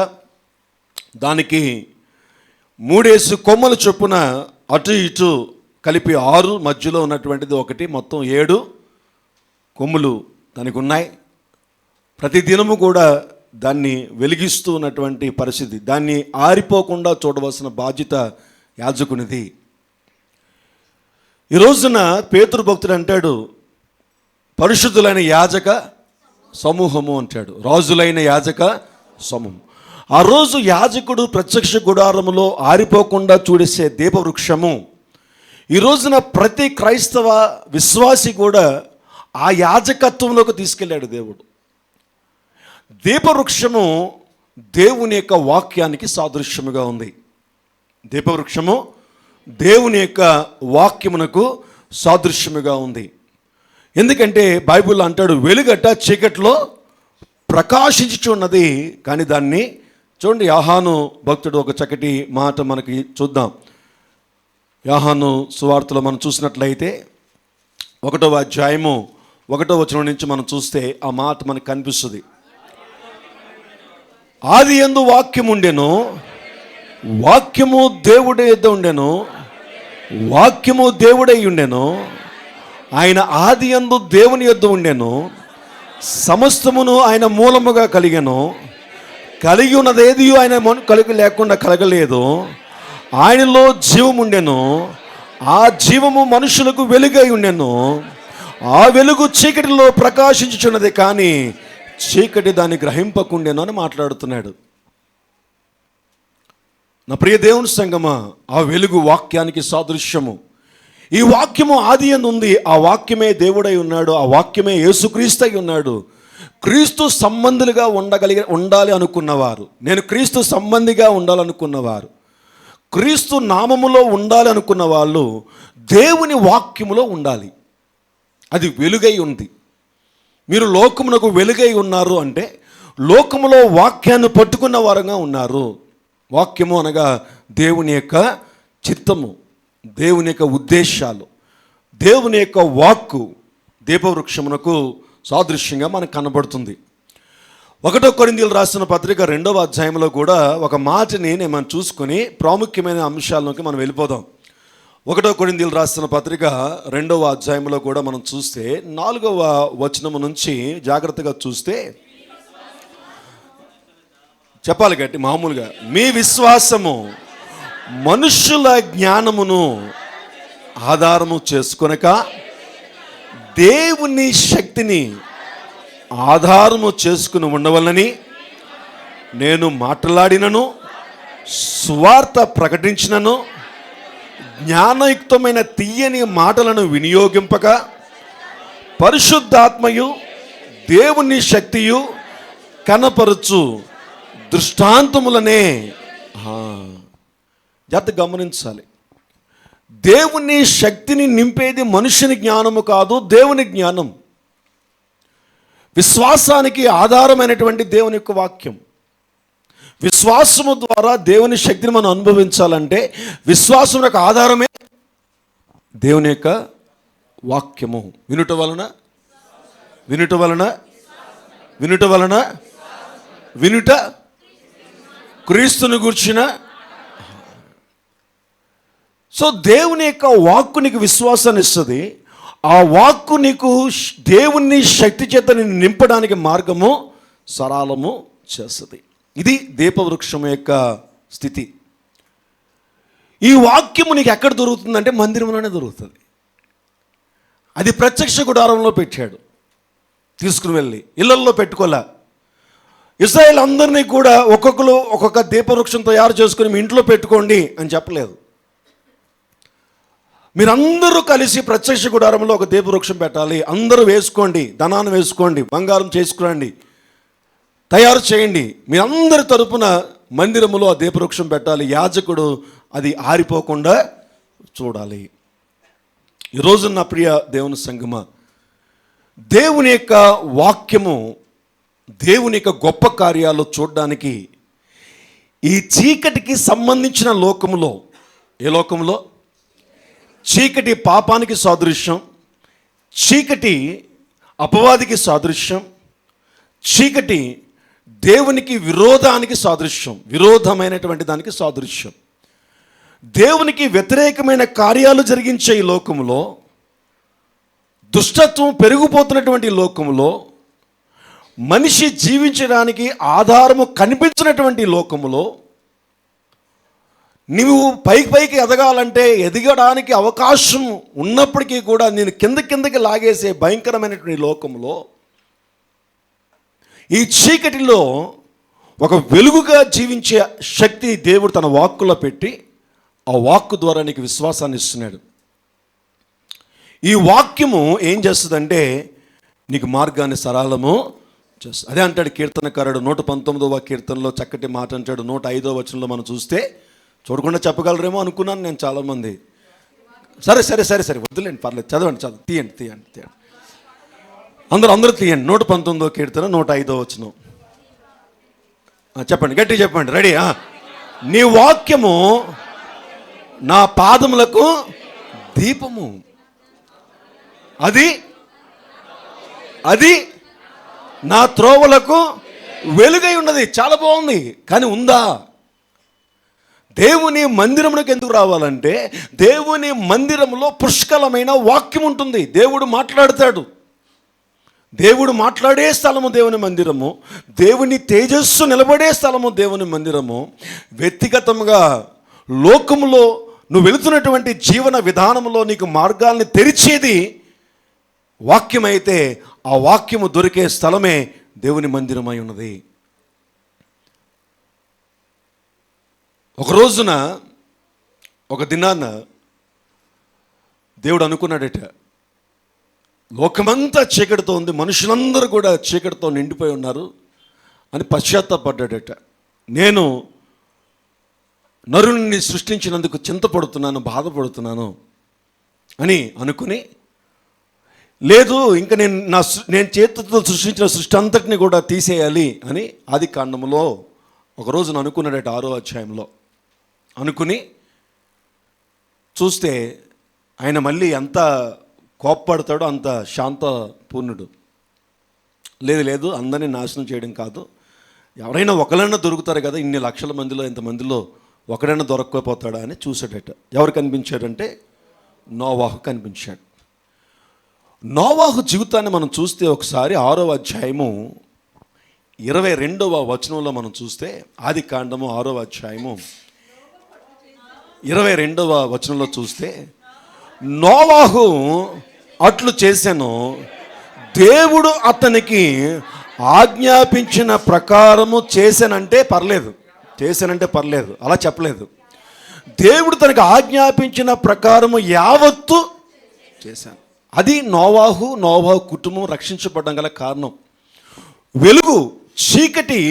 దానికి 3 కొమ్మలు చొప్పున అటు ఇటు కలిపి 6, మధ్యలో ఉన్నటువంటిది ఒకటి, మొత్తం 7 కొమ్ములు దానికి ఉన్నాయి. ప్రతి దినము కూడా దాన్ని వెలిగిస్తూ ఉన్నటువంటి పరిస్థితి, దాన్ని ఆరిపోకుండా చూడవలసిన బాధ్యత యాజకునిది. ఈ రోజున పేతురు భక్తుడు అంటాడు, పరిశుద్ధులైన యాజక సమూహము అంటాడు, రాజులైన యాజక సమూహం. ఆ రోజు యాజకుడు ప్రత్యక్ష గుడారములో ఆరిపోకుండా చూడేసే దీపవృక్షము ఈ రోజున ప్రతి క్రైస్తవ విశ్వాసి కూడా ఆ యాజకత్వంలోకి తీసుకెళ్ళాడు దేవుడు. దీపవృక్షము దేవుని యొక్క వాక్యానికి సాదృశ్యముగా ఉంది. దీపవృక్షము దేవుని యొక్క వాక్యమునకు సాదృశ్యముగా ఉంది. ఎందుకంటే బైబిల్ అంటాడు, వెలుగట చీకట్లో ప్రకాశించుచున్నది, కానీ దాన్ని చూడండి. యోహాను భక్తుడు ఒక చక్కటి మాట మనకి చూద్దాం. యోహాను సువార్తలో మనం చూసినట్లయితే 1వ అధ్యాయము 1వ వచనం నుంచి మనం చూస్తే ఆ మాట మనకు కనిపిస్తుంది. ఆది యందు వాక్యము ఉండెను, వాక్యము దేవుడే యొద్ద ఉండెను, వాక్యము దేవుడై ఉండెను, ఆయన ఆది యందు దేవుని యొద్ద ఉండెను, సమస్తమును ఆయన మూలముగా కలిగెను, కలిగి ఉన్నదేది ఆయన కలిగి లేకుండా కలగలేదు. ఆయనలో జీవము ఉండెను, ఆ జీవము మనుషులకు వెలుగై ఉండెను, ఆ వెలుగు చీకటిలో ప్రకాశించుచున్నది, కానీ చీకటి దాన్ని గ్రహింపకుండేనో అని మాట్లాడుతున్నాడు. నా ప్రియ దేవుని సంగమా, ఆ వెలుగు వాక్యానికి సాదృశ్యము. ఈ వాక్యము ఆది యందు ఉంది. ఆ వాక్యమే దేవుడై ఉన్నాడు. ఆ వాక్యమే యేసుక్రీస్తు అయి ఉన్నాడు. క్రీస్తు సంబంధులుగా ఉండాలి అనుకున్నవారు, నేను క్రీస్తు సంబంధిగా ఉండాలనుకున్నవారు, క్రీస్తు నామములో ఉండాలి అనుకున్న వాళ్ళు దేవుని వాక్యములో ఉండాలి. అది వెలుగై ఉంది. మీరు లోకమునకు వెలుగై ఉన్నారు అంటే లోకములో వాక్యాన్ని పట్టుకున్న వారంగా ఉన్నారు. వాక్యము అనగా దేవుని యొక్క చిత్తము, దేవుని యొక్క ఉద్దేశాలు, దేవుని యొక్క వాక్కు దీపవృక్షమునకు సాదృశ్యంగా మనకు కనబడుతుంది. 1 కొరింథీయులు రాసిన పత్రిక 2వ అధ్యాయంలో కూడా ఒక మాటని మనం చూసుకొని ప్రాముఖ్యమైన అంశాల్లోకి మనం వెళ్ళిపోదాం. 1 కొరింథీయులు రాసిన పత్రిక 2వ అధ్యాయంలో కూడా మనం చూస్తే 4వ వచనము నుంచి జాగ్రత్తగా చూస్తే, చెప్పాలి గట్టి మామూలుగా, మీ విశ్వాసము మనుష్యుల జ్ఞానమును ఆధారము చేసుకొనక దేవుని శక్తిని ఆధారము చేసుకుని ఉండవలనని నేను మాట్లాడినను, సువార్త ప్రకటించినను, జ్ఞానయుక్తమైన తీయని మాటలను వినియోగింపక పరిశుద్ధాత్మయు దేవుని శక్తియు కనపరచు దృష్టాంతములనే జాగ్రత్త గమనించాలి. దేవుని శక్తిని నింపేది మనుషుని జ్ఞానము కాదు, దేవుని జ్ఞానం. విశ్వాసానికి ఆధారమైనటువంటి దేవుని యొక్క వాక్యం. విశ్వాసము ద్వారా దేవుని శక్తిని మనం అనుభవించాలంటే విశ్వాసం యొక్క ఆధారమే దేవుని యొక్క వాక్యము. వినుట వలన వినుట క్రీస్తుని గూర్చిన. సో దేవుని యొక్క వాక్కు నీకు విశ్వాసాన్ని ఇస్తుంది. ఆ వాక్కు నీకు దేవుని శక్తి చేత నిన్ను నింపడానికి మార్గము సరళము చేస్తుంది. ఇది దీపవృక్షం యొక్క స్థితి. ఈ వాక్యము నీకు ఎక్కడ దొరుకుతుందంటే మందిరంలోనే దొరుకుతుంది. అది ప్రత్యక్ష గుడారంలో పెట్టాడు, తీసుకుని వెళ్ళి ఇళ్లల్లో పెట్టుకోలే. ఇశ్రాయేల్ అందరినీ కూడా ఒక్కొక్కరు ఒక్కొక్క దీపవృక్షం తయారు చేసుకుని మీ ఇంట్లో పెట్టుకోండి అని చెప్పలేదు. మీరందరూ కలిసి ప్రత్యక్ష గుడారంలో ఒక దీపవృక్షం పెట్టాలి, అందరూ వేసుకోండి, ధనాన్ని వేసుకోండి, బంగారం చేసుకురండి, తయారు చేయండి, మీరందరి తరపున మందిరములో ఆ దీపవృక్షం పెట్టాలి. యాజకుడు అది ఆరిపోకుండా చూడాలి. ఈరోజు నా ప్రియ దేవుని సంగమా, దేవుని యొక్క వాక్యము, దేవుని యొక్క గొప్ప కార్యాలు చూడడానికి ఈ చీకటికి సంబంధించిన లోకములో, ఏ లోకంలో? చీకటి పాపానికి సాదృశ్యం, చీకటి అపవాదికి సాదృశ్యం, చీకటి దేవునికి విరోధానికి సాదృశ్యం, విరోధమైనటువంటి దానికి సాదృశ్యం. దేవునికి వ్యతిరేకమైన కార్యాలు జరిగించే ఈ లోకములో, దుష్టత్వం పెరిగిపోతున్నటువంటి లోకములో, మనిషి జీవించడానికి ఆధారము కనిపించినటువంటి లోకములో నువ్వు పైకి ఎదగాలంటే ఎదగడానికి అవకాశం ఉన్నప్పటికీ కూడా నేను కిందకి లాగేసే భయంకరమైనటువంటి లోకంలో, ఈ చీకటిలో ఒక వెలుగుగా జీవించే శక్తి దేవుడు తన వాక్కులో పెట్టి ఆ వాక్కు ద్వారా నీకు విశ్వాసాన్ని ఇస్తున్నాడు. ఈ వాక్యము ఏం చేస్తుందంటే నీకు మార్గాన్ని సరళము చేస్తుంది. అదే అంటాడు కీర్తనకారుడు 119వ కీర్తనలో చక్కటి మాట అంటాడు. 105వ వచనంలో మనం చూస్తే, చూడకుండా చెప్పగలరేమో అనుకున్నాను నేను చాలామంది. సరే వద్దులేండి, పర్లేదు, చదవండి, తీయండి. అందరూ తీయండి. 119వ కీర్తన 105వ వచనం చెప్పండి, గట్టి చెప్పండి, రెడీ. నీ వాక్యము నా పాదములకు దీపము, అది నా త్రోవలకు వెలుగై ఉన్నది. చాలా బాగుంది, కానీ ఉందా? దేవుని మందిరమునకు ఎందుకు రావాలంటే దేవుని మందిరంలో పుష్కలమైన వాక్యం ఉంటుంది. దేవుడు మాట్లాడతాడు. దేవుడు మాట్లాడే స్థలము దేవుని మందిరము, దేవుని తేజస్సు నిలబడే స్థలము దేవుని మందిరము. వ్యక్తిగతంగా లోకములో నువ్వు వెళుతున్నటువంటి జీవన విధానంలో నీకు మార్గాల్ని తెరిచేది వాక్యమైతే ఆ వాక్యము దొరికే స్థలమే దేవుని మందిరమై ఉన్నది. ఒక రోజున ఒక దినాన దేవుడు అనుకున్నాడట, లోకమంతా చీకటితో ఉంది, మనుషులందరూ కూడా చీకటితో నిండిపోయి ఉన్నారు అని పశ్చాత్తాపడ్డాడట. నేను నరుని సృష్టించినందుకు చింతపడుతున్నాను, బాధపడుతున్నాను అని అనుకుని, లేదు ఇంకా నేను చేతితో సృష్టించిన సృష్టి అంతటిని కూడా తీసేయాలి అని ఆది కాండములో ఒక రోజున అనుకున్నాడట, 6వ అధ్యాయంలో అనుకుని చూస్తే ఆయన మళ్ళీ ఎంత కోప్పడతాడో అంత శాంతపూర్ణుడు. లేదు అందరినీ నాశనం చేయడం కాదు, ఎవరైనా ఒకరైనా దొరుకుతారు కదా, ఇన్ని లక్షల మందిలో ఇంతమందిలో ఒకరైనా దొరక్కపోతాడా అని చూసాడట. ఎవరు కనిపించాడంటే నోవాహు కనిపించాడు. నోవాహు జీవితాన్ని మనం చూస్తే ఒకసారి 6వ అధ్యాయము 22వ వచనంలో మనం చూస్తే, ఆది కాండము 6వ అధ్యాయము 22వ వచనంలో చూస్తే, నోవాహు అట్లు చేశాను, దేవుడు అతనికి ఆజ్ఞాపించిన ప్రకారము చేశానంటే పర్లేదు అలా చెప్పలేదు. దేవుడు తనకు ఆజ్ఞాపించిన ప్రకారము యావత్తు చేశాను. అది నోవాహు కుటుంబం రక్షించబడడం గల కారణం. వెలుగు చీకటి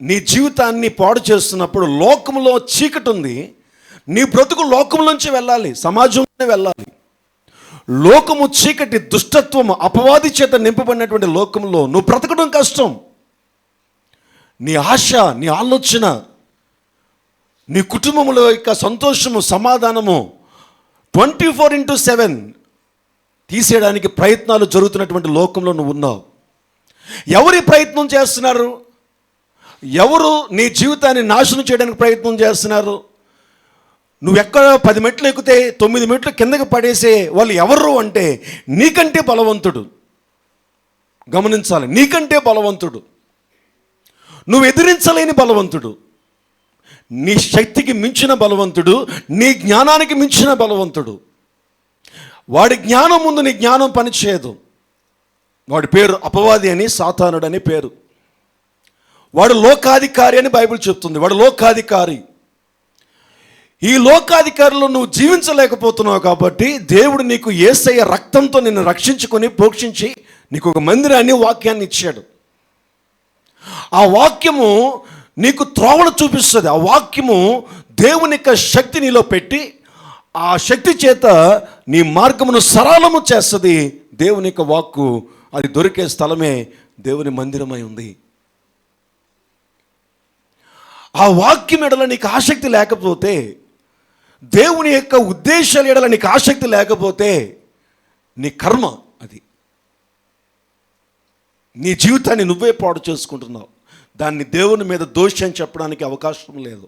నీ జీవితాన్ని పాడు చేస్తున్నప్పుడు, లోకంలో చీకటి ఉంది, నీ బ్రతుకు లోకంలోంచి వెళ్ళాలి, సమాజంలోనే వెళ్ళాలి. లోకము చీకటి, దుష్టత్వము, అపవాది చేత నింపబడినటువంటి లోకంలో నువ్వు బ్రతకడం కష్టం. నీ ఆశ, నీ ఆలోచన, నీ కుటుంబంలో యొక్క సంతోషము, సమాధానము 24/7 తీసేయడానికి ప్రయత్నాలు జరుగుతున్నటువంటి లోకంలో నువ్వు ఉన్నావు. ఎవరి ప్రయత్నం చేస్తున్నారు? ఎవరు నీ జీవితాన్ని నాశనం చేయడానికి ప్రయత్నం చేస్తున్నారు? నువ్వెక్కడ 10 మెట్లు ఎక్కితే 9 మెట్లు కిందకి పడేసే వాళ్ళు ఎవరు అంటే, నీకంటే బలవంతుడు. గమనించాలి, నీకంటే బలవంతుడు, నువ్వు ఎదిరించలేని బలవంతుడు, నీ శక్తికి మించిన బలవంతుడు, నీ జ్ఞానానికి మించిన బలవంతుడు. వాడి జ్ఞానం ముందు నీ జ్ఞానం పనిచేయదు. వాడి పేరు అపవాది అని, సాతానుడు అని పేరు. వాడు లోకాధికారి అని బైబిల్ చెప్తుంది. వాడు లోకాధికారి. ఈ లోకాధికారిలో నువ్వు జీవించలేకపోతున్నావు కాబట్టి దేవుడు నీకు యేసయ్య రక్తంతో నిన్ను రక్షించుకొని పోషించి నీకు ఒక మందిరాన్ని, వాక్యాన్ని ఇచ్చాడు. ఆ వాక్యము నీకు త్రోవను చూపిస్తుంది. ఆ వాక్యము దేవుని యొక్క శక్తి నీలో పెట్టి, ఆ శక్తి చేత నీ మార్గమును సరళము చేస్తుంది. దేవుని యొక్క వాక్కు అది దొరికే స్థలమే దేవుని మందిరమై ఉంది. ఆ వాక్యం ఎడల నీకు ఆసక్తి లేకపోతే, దేవుని యొక్క ఉద్దేశాల ఎడల నీకు ఆసక్తి లేకపోతే, నీ కర్మ అది. నీ జీవితాన్ని నువ్వే పాడు చేసుకుంటున్నావు. దాన్ని దేవుని మీద దోషి అని చెప్పడానికి అవకాశం లేదు.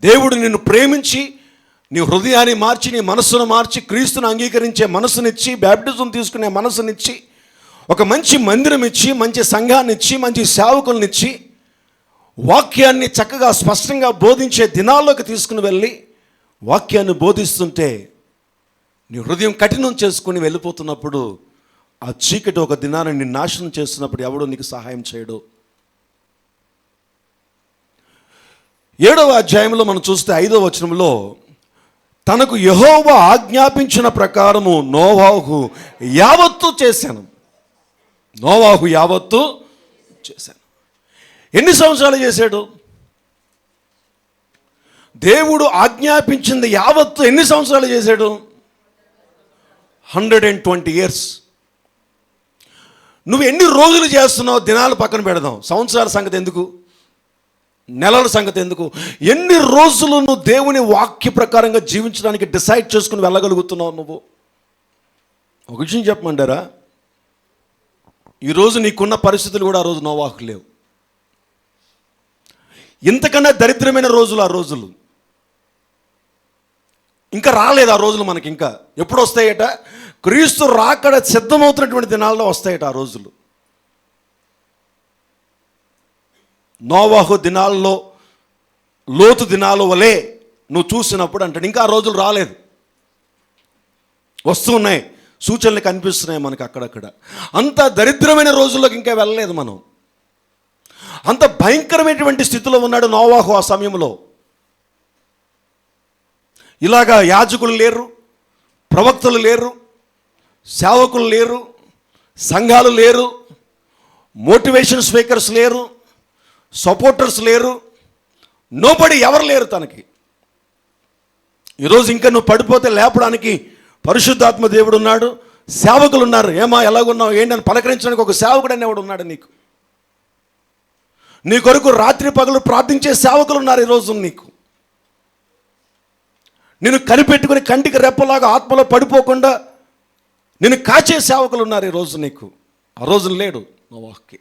దేవుడు నిన్ను ప్రేమించి, నీ హృదయాన్ని మార్చి, నీ మనస్సును మార్చి, క్రీస్తును అంగీకరించే మనసునిచ్చి, బ్యాప్టిజం తీసుకునే మనసునిచ్చి, ఒక మంచి మందిరం ఇచ్చి, మంచి సంఘాన్ని ఇచ్చి, మంచి సేవకులనిచ్చి, వాక్యాన్ని చక్కగా స్పష్టంగా బోధించే దినాల్లోకి తీసుకుని వెళ్ళి వాక్యాన్ని బోధిస్తుంటే, నీ హృదయం కఠినం చేసుకుని వెళ్ళిపోతున్నప్పుడు, ఆ చీకటి ఒక దినాన్ని నిన్ను నాశనం చేస్తున్నప్పుడు ఎవడో నీకు సహాయం చేయడు. 7వ అధ్యాయంలో మనం చూస్తే 5వ వచనంలో, తనకు యెహోవా ఆజ్ఞాపించిన ప్రకారము నోవాహు యావత్తు చేశాను. నోవాహు యావత్తు చేశాను. ఎన్ని సంవత్సరాలు చేశాడు? దేవుడు ఆజ్ఞాపించింది యావత్తు ఎన్ని సంవత్సరాలు చేశాడు? 120 years. నువ్వు ఎన్ని రోజులు చేస్తున్నావు? దినాలు పక్కన పెడదాం, సంవత్సరాల సంగతి ఎందుకు, నెలల సంగతి ఎందుకు? ఎన్ని రోజులు నువ్వు దేవుని వాక్య ప్రకారంగా జీవించడానికి డిసైడ్ చేసుకుని వెళ్ళగలుగుతున్నావు? నువ్వు ఒక విషయం చెప్పమంటారా, ఈరోజు నీకున్న పరిస్థితులు కూడా ఆ రోజు నోవాహుకు లేవు. ఇంతకన్నా దరిద్రమైన రోజులు ఆ రోజులు ఇంకా రాలేదు. ఆ రోజులు మనకి ఇంకా ఎప్పుడు వస్తాయట? క్రీస్తు రాకడ సిద్ధమవుతున్నటువంటి దినాల్లో వస్తాయట ఆ రోజులు. నోవాహు దినాల్లో, లోతు దినాల వలె నువ్వు చూసినప్పుడు అంటాడు, ఇంకా ఆ రోజులు రాలేదు, వస్తూ ఉన్నాయి, సూచనలు కనిపిస్తున్నాయి మనకు అక్కడక్కడ. అంత దరిద్రమైన రోజుల్లోకి ఇంకా వెళ్ళలేదు మనం. అంత భయంకరమైనటువంటి స్థితిలో ఉన్నాడు నోవాహు ఆ సమయంలో. ఇలాగా యాజకులు లేరు, ప్రవక్తలు లేరు, సేవకులు లేరు, సంఘాలు లేరు, మోటివేషన్ స్పీకర్స్ లేరు, సపోర్టర్స్ లేరు, నోబడి ఎవరు లేరు తనకి. ఈరోజు ఇంకా నువ్వు పడిపోతే లేపడానికి పరిశుద్ధాత్మ దేవుడు ఉన్నాడు, సేవకులు ఉన్నారు. ఏమా ఎలాగున్నావు ఏంటి అని పలకరించడానికి ఒక సేవకుడు అనేవాడు ఉన్నాడు నీకు. నీ కొరకు రాత్రి పగలు ప్రార్థించే సేవకులు ఉన్నారు ఈరోజు నీకు. నిన్ను కనిపెట్టుకుని కంటికి రెప్పలాగా ఆత్మలో పడిపోకుండా నిన్ను కాచే సేవకులు ఉన్నారు ఈరోజు నీకు. ఆ రోజులు లేడు నోవాహుకి.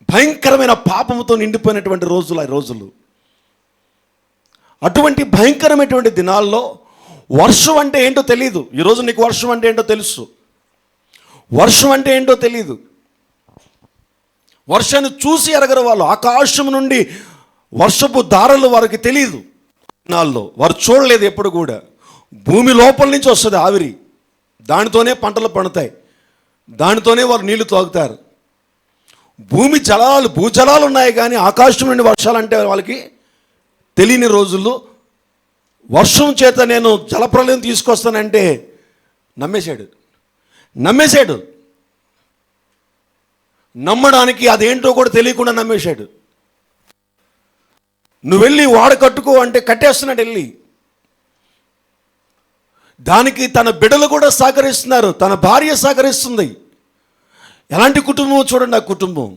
భయంకరమైన పాపముతో నిండిపోయినటువంటి రోజులు ఆ రోజులు. అటువంటి భయంకరమైనటువంటి దినాల్లో వర్షం అంటే ఏంటో తెలియదు. ఈరోజు నీకు వర్షం అంటే ఏంటో తెలుసు, వర్షం అంటే ఏంటో తెలియదు. వర్షాన్ని చూసి ఎరగరు వాళ్ళు. ఆకాశం నుండి వర్షపు దారలు వారికి తెలియదు. దినాల్లో వారు చూడలేదు ఎప్పుడు కూడా. భూమి లోపల నుంచి వస్తుంది ఆవిరి, దానితోనే పంటలు పండుతాయి, దానితోనే వారు నీళ్లు తాగుతారు. భూమి జలాలు భూజలాలు ఉన్నాయి కానీ ఆకాశం నుండి వర్షాలంటే వాళ్ళకి తెలియని రోజుల్లో వర్షం చేత నేను జలప్రలయం తీసుకొస్తానంటే నమ్మేశాడు. నమ్మడానికి అదేంటో కూడా తెలియకుండా నమ్మేశాడు. నువ్వు వెళ్ళి వాడ కట్టుకో అంటే కట్టేస్తున్నాడు వెళ్ళి. దానికి తన బిడ్డలు కూడా సహకరిస్తున్నారు, తన భార్య సహకరిస్తుంది. ఎలాంటి కుటుంబం చూడండి ఆ కుటుంబం,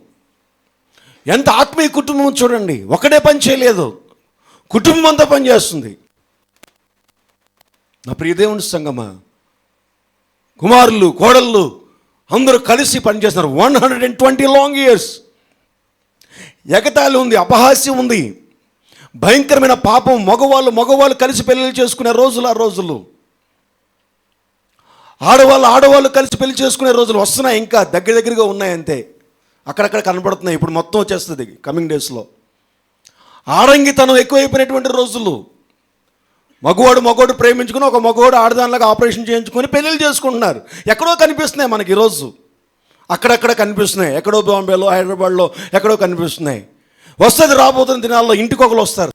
ఎంత ఆత్మీయ కుటుంబం చూడండి. ఒకటే పని చేయలేదు, కుటుంబం అంతా పనిచేస్తుంది. నా ప్రియ దేవుని సంగమా, కుమారులు కోడళ్ళు అందరూ కలిసి పనిచేస్తున్నారు. 120 లాంగ్ ఇయర్స్. ఎగతాళి ఉంది, అపహాస్యం ఉంది, భయంకరమైన పాపం. మగవాళ్ళు కలిసి పెళ్ళిళ్ళు చేసుకునే రోజులు ఆ రోజులు. ఆడవాళ్ళు కలిసి పెళ్లి చేసుకునే రోజులు వస్తున్నాయి, ఇంకా దగ్గరగా ఉన్నాయి అంతే. అక్కడక్కడ కనబడుతున్నాయి. ఇప్పుడు మొత్తం వచ్చేస్తుంది కమింగ్ డేస్లో. ఆడంగితనం ఎక్కువైపోయినటువంటి రోజులు. మగవాడు ప్రేమించుకుని ఒక మగవాడు ఆడదానిలాగా ఆపరేషన్ చేయించుకొని పెళ్ళిళ్ళు చేసుకుంటున్నారు. ఎక్కడో కనిపిస్తున్నాయి మనకి ఈరోజు, అక్కడక్కడ కనిపిస్తున్నాయి. ఎక్కడో బాంబేలో, హైదరాబాద్లో ఎక్కడో కనిపిస్తున్నాయి. వస్తుంది రాబోతున్న దినాల్లో ఇంటికొకరు వస్తారు.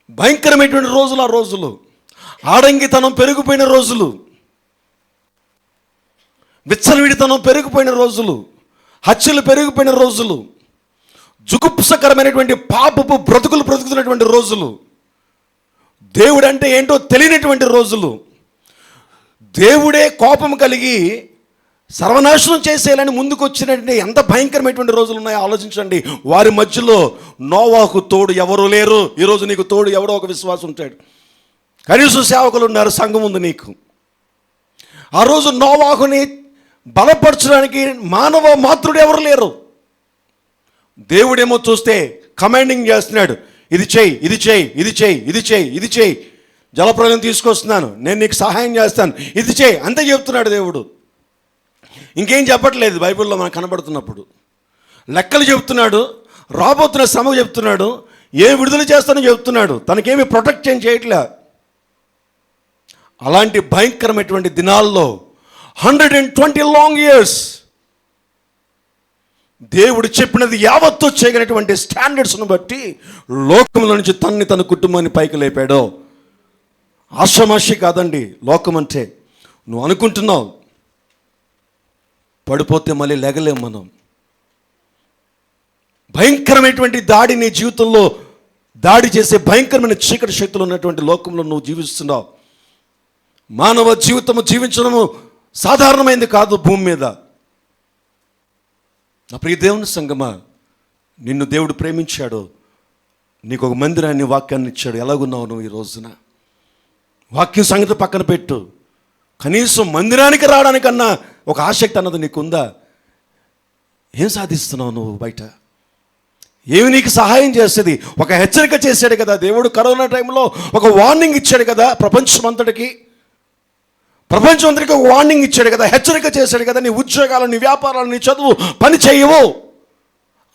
భయంకరమైనటువంటి రోజులు ఆ రోజులు. ఆడంగితనం పెరిగిపోయిన రోజులు, విచ్చలవిడితనం పెరిగిపోయిన రోజులు, హత్యలు పెరిగిపోయిన రోజులు, జుగుప్సకరమైనటువంటి పాపపు బ్రతుకుతున్నటువంటి రోజులు, దేవుడంటే ఏంటో తెలియనటువంటి రోజులు. దేవుడే కోపం కలిగి సర్వనాశనం చేసేయాలని ముందుకు వచ్చినటువంటి ఎంత భయంకరమైనటువంటి రోజులు ఉన్నాయో ఆలోచించండి. వారి మధ్యలో నోవాహుకు తోడు ఎవరు లేరు. ఈరోజు నీకు తోడు ఎవడో ఒక విశ్వాసం ఉంటాడు, కనీసం సేవకులు ఉన్నారు, సంఘం ఉంది నీకు. ఆ రోజు నోవాహుని బలపరచడానికి మానవ మాతృడు ఎవరు లేరు. దేవుడేమో చూస్తే కమాండింగ్ చేస్తున్నాడు, ఇది చేయి, ఇది చేయి, ఇది చేయి, ఇది చేయి, ఇది చేయి, జలప్రలయం తీసుకొస్తున్నాను, నేను నీకు సహాయం చేస్తాను, ఇది చేయి అంతే చెప్తున్నాడు దేవుడు. ఇంకేం చెప్పట్లేదు బైబిల్లో మనకు కనబడుతున్నప్పుడు. లెక్కలు చెప్తున్నాడు, రాబోతున్న శ్రమ చెప్తున్నాడు, ఏ విడుదల చేస్తానో చెప్తున్నాడు. తనకేమి ప్రొటెక్ట్ చేయట్లే. అలాంటి భయంకరమైనటువంటి దినాల్లో 120 లాంగ్ ఇయర్స్ దేవుడు చెప్పినది యావత్తు చేయగలిగినటువంటి స్టాండర్డ్స్ను బట్టి లోకంలో నుంచి తన కుటుంబాన్ని పైకి లేపాడో. ఆషామాషి కాదండి లోకం అంటే. నువ్వు అనుకుంటున్నావు, పడిపోతే మళ్ళీ లెగలేం మనం. భయంకరమైనటువంటి దాడి నీ జీవితంలో దాడి చేసే భయంకరమైన చీకటి శక్తులు ఉన్నటువంటి లోకంలో నువ్వు జీవిస్తున్నావు. మానవ జీవితము జీవించడము సాధారణమైంది కాదు భూమి మీద. నా ప్రియ దేవుని సంగమా, నిన్ను దేవుడు ప్రేమించాడు, నీకు ఒక మందిరాన్ని, వాక్యాన్ని ఇచ్చాడు. ఎలాగున్నావు నువ్వు ఈ రోజున? వాక్యం సంగతి పక్కన పెట్టు, కనీసం మందిరానికి రావడానికన్నా ఒక ఆసక్తి అన్నది నీకుందా? ఏం సాధిస్తున్నావు నువ్వు బయట? ఏమి నీకు సహాయం చేస్తుంది? ఒక హెచ్చరిక చేశాడు కదా దేవుడు. కరోనా టైంలో ఒక వార్నింగ్ ఇచ్చాడు కదా ప్రపంచం అంతటికి ఒక వార్నింగ్ ఇచ్చాడు కదా, హెచ్చరిక చేశాడు కదా. నీ ఉద్యోగాలు, నీ వ్యాపారాలు, నీ చదువు పని చేయవు,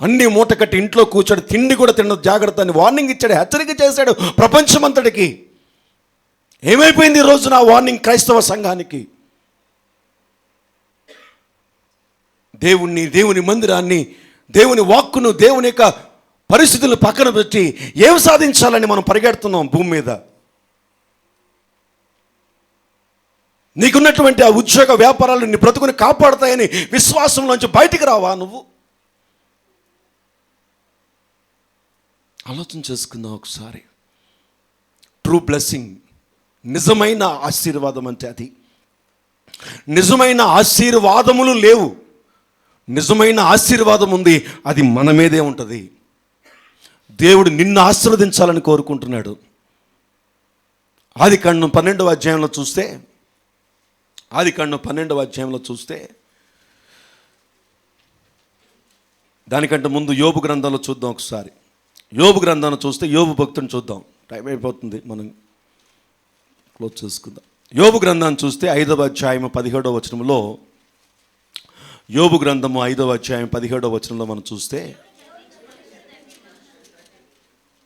అన్నీ మూట కట్టి ఇంట్లో కూర్చోడు, తిండి కూడా తినదు, జాగ్రత్త అని వార్నింగ్ ఇచ్చాడు, హెచ్చరిక చేశాడు ప్రపంచం అంతటికి. ఏమైపోయింది ఈ రోజు నా వార్నింగ్ క్రైస్తవ సంఘానికి? దేవుని మందిరాన్ని, దేవుని వాక్కును, దేవుని యొక్క పరిస్థితులను పక్కన పెట్టి ఏం సాధించాలని మనం పరిగెడుతున్నాం భూమి మీద. నీకున్నటువంటి ఆ ఉద్యోగ వ్యాపారాలు నీ బ్రతుకుని కాపాడుతాయని విశ్వాసంలోంచి బయటికి రావా నువ్వు? ఆలోచన చేసుకుందాం ఒకసారి. ట్రూ బ్లెస్సింగ్, నిజమైన ఆశీర్వాదం అంటే అది. నిజమైన ఆశీర్వాదములు లేవు, నిజమైన ఆశీర్వాదం ఉంది, అది మన మీదే ఉంటుంది. దేవుడు నిన్ను ఆశీర్వదించాలని కోరుకుంటున్నాడు. ఆదికాండం 12వ అధ్యాయంలో చూస్తే, ఆదికాండం 12వ అధ్యాయంలో చూస్తే, దానికంటే ముందు యోబు గ్రంథంలో చూద్దాం ఒకసారి. యోబు గ్రంథాన్ని చూస్తే యోబు భక్తుని చూద్దాం. టైం అయిపోతుంది, మనం క్లోజ్ చేసుకుందాం. యోబు గ్రంథాన్ని చూస్తే 5వ అధ్యాయం 17వ వచనంలో, యోబు గ్రంథము 5వ అధ్యాయం 17వ వచనంలో మనం చూస్తే,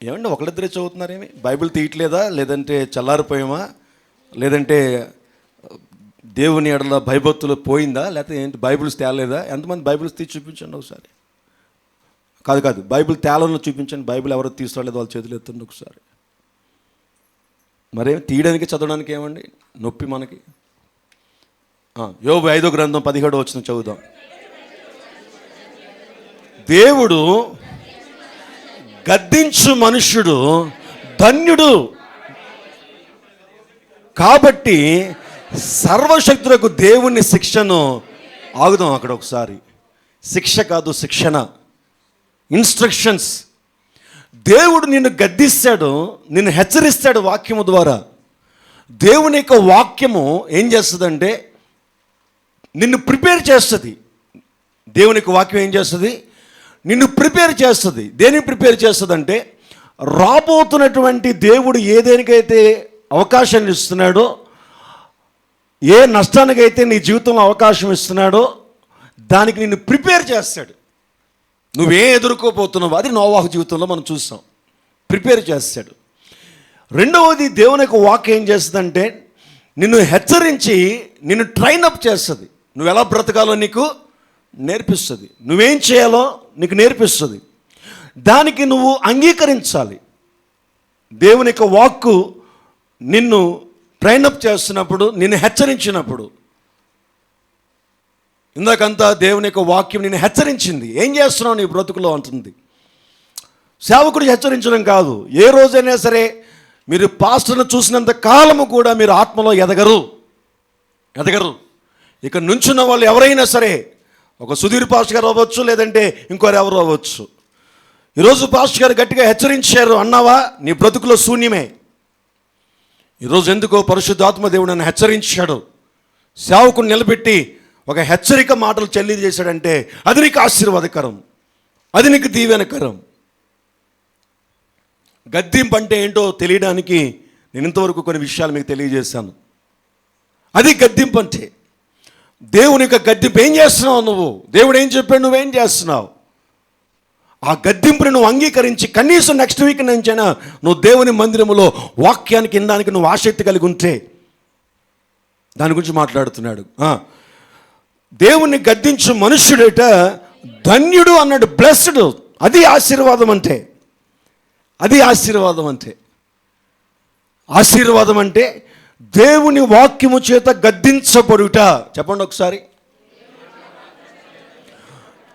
ఏమండి ఒకళ్ళిద్దరే చదువుతున్నారేమి? బైబిల్ తీయట్లేదా? లేదంటే చల్లారిపోయామా? లేదంటే దేవుని ఎడల భయభక్తులు పోయిందా? లేకపోతే ఏంటి, బైబిల్స్ తేలేదా? ఎంతమంది బైబిల్స్ తీసి చూపించండి ఒకసారి. కాదు, బైబిల్ తేలను చూపించండి. బైబిల్ ఎవరో తీసుకురాలేదు వాళ్ళ చేతులు ఎత్తండి ఒకసారి. మరేం తీయడానికి చదవడానికి ఏమండి నొప్పి మనకి? యోబు 5వ గ్రంథం 17వ వచనం చదువుదాం. దేవుడు గద్దించు మనుష్యుడు ధన్యుడు, కాబట్టి సర్వశక్తులకు దేవుని శిక్షను, ఆగుదాం అక్కడ ఒకసారి. శిక్ష కాదు, శిక్షణ, ఇన్స్ట్రక్షన్స్. దేవుడు నిన్ను గద్దిస్తాడు, నిన్ను హెచ్చరిస్తాడు వాక్యము ద్వారా. దేవుని యొక్క వాక్యము ఏం చేస్తుందంటే నిన్ను ప్రిపేర్ చేస్తుంది. దేవుని యొక్క వాక్యం ఏం చేస్తుంది? నిన్ను ప్రిపేర్ చేస్తుంది. దేనికి ప్రిపేర్ చేస్తుంది అంటే, రాబోతున్నటువంటి దేవుడు ఏ దేనికైతే అవకాశాన్ని ఇస్తున్నాడో, ఏ నష్టానికైతే నీ జీవితంలో అవకాశం ఇస్తున్నాడో దానికి నిన్ను ప్రిపేర్ చేస్తాడు. నువ్వేం ఎదుర్కోపోతున్నావు అది నోవాహు జీవితంలో మనం చూసాం. ప్రిపేర్ చేస్తాడు. రెండవది, దేవుని యొక్క వాక్యం ఏం చేస్తుందంటే నిన్ను హెచ్చరించి నిన్ను ట్రైనప్ చేస్తుంది. నువ్వు ఎలా బ్రతకాలో నీకు నేర్పిస్తుంది, నువ్వేం చేయాలో నీకు నేర్పిస్తుంది. దానికి నువ్వు అంగీకరించాలి. దేవుని యొక్క వాక్కు నిన్ను ట్రైనప్ చేస్తున్నప్పుడు, నిన్ను హెచ్చరించినప్పుడు, ఇందాకంతా దేవుని యొక్క వాక్యం నిన్ను హెచ్చరించింది. ఏం చేస్తున్నావు నీ బ్రతుకులో అంటుంది. సేవకుడు హెచ్చరించడం కాదు. ఏ రోజైనా సరే మీరు పాస్టర్ను చూసినంత కాలము కూడా మీరు ఆత్మలో ఎదగరు. ఇక నుంచున్న వాళ్ళు ఎవరైనా సరే, ఒక సుధీర్ పాస్టర్ గారు అవ్వచ్చు, లేదంటే ఇంకోరు ఎవరు అవ్వచ్చు. ఈరోజు పాస్టర్ గారు గట్టిగా హెచ్చరించారు అన్నావా, నీ బ్రతుకులో శూన్యమే. ఈరోజు ఎందుకో పరిశుద్ధాత్మ దేవుడు నన్ను హెచ్చరించాడు, సేవకుని నిలబెట్టి ఒక హెచ్చరిక మాటలు తెలియజేశాడంటే అది నీకు ఆశీర్వాదకరం, అది నీకు దీవెనకరం. గద్దింపు అంటే ఏంటో తెలియడానికి నేను ఇంతవరకు కొన్ని విషయాలు మీకు తెలియజేశాను. అది గద్దింపు అంటే. దేవుని యొక్క గద్దింపు ఏం చేస్తున్నావు నువ్వు? దేవుడు ఏం చెప్పాడు, నువ్వేం చేస్తున్నావు? ఆ గద్దింపుని నువ్వు అంగీకరించి కనీసం నెక్స్ట్ వీక్ నుంచైనా నువ్వు దేవుని మందిరములో వాక్యానికి వినడానికి నువ్వు ఆసక్తి కలిగి ఉంటే, దాని గురించి మాట్లాడుతున్నాడు. దేవుణ్ణి గద్దించు మనుష్యుడట ధన్యుడు అన్నాడు. బ్లెస్డ్. అది ఆశీర్వాదం అంటే. ఆశీర్వాదం అంటే దేవుని వాక్యము చేత గద్దించబడుట. చెప్పండి ఒకసారి.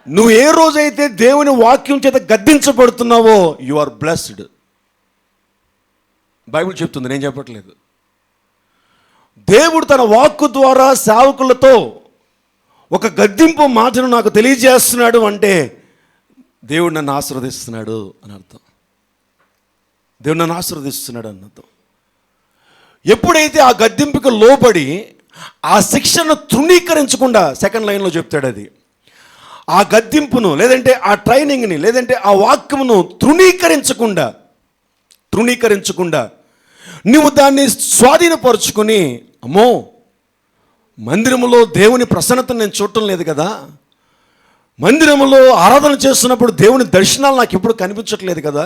నువ్వు ఏ రోజైతే దేవుని వాక్యం చేత గద్దించబడుతున్నావో యు ఆర్ బ్లెస్డ్. బైబిల్ చెప్తుంది, నేను చెప్పట్లేదు. దేవుడు తన వాక్కు ద్వారా సేవకులతో ఒక గద్దింపు మాటను నాకు తెలియజేస్తున్నాడు అంటే దేవుడు నన్ను ఆశీర్వదిస్తున్నాడు అని అర్థం. దేవుడు నన్ను ఆశీర్వదిస్తున్నాడు అని అర్థం. ఎప్పుడైతే ఆ గద్దింపుకు లోబడి ఆ శిక్షను తృణీకరించకుండా, సెకండ్ లైన్లో చెప్తాడు అది, ఆ గద్దింపును లేదంటే ఆ ట్రైనింగ్ని లేదంటే ఆ వాక్యమును తృణీకరించకుండా నువ్వు దాన్ని స్వాధీనపరుచుకుని, అమ్మో మందిరములో దేవుని ప్రసన్నతను నేను చూడటం లేదు కదా, మందిరములో ఆరాధన చేస్తున్నప్పుడు దేవుని దర్శనాలు నాకు ఎప్పుడు కనిపించట్లేదు కదా,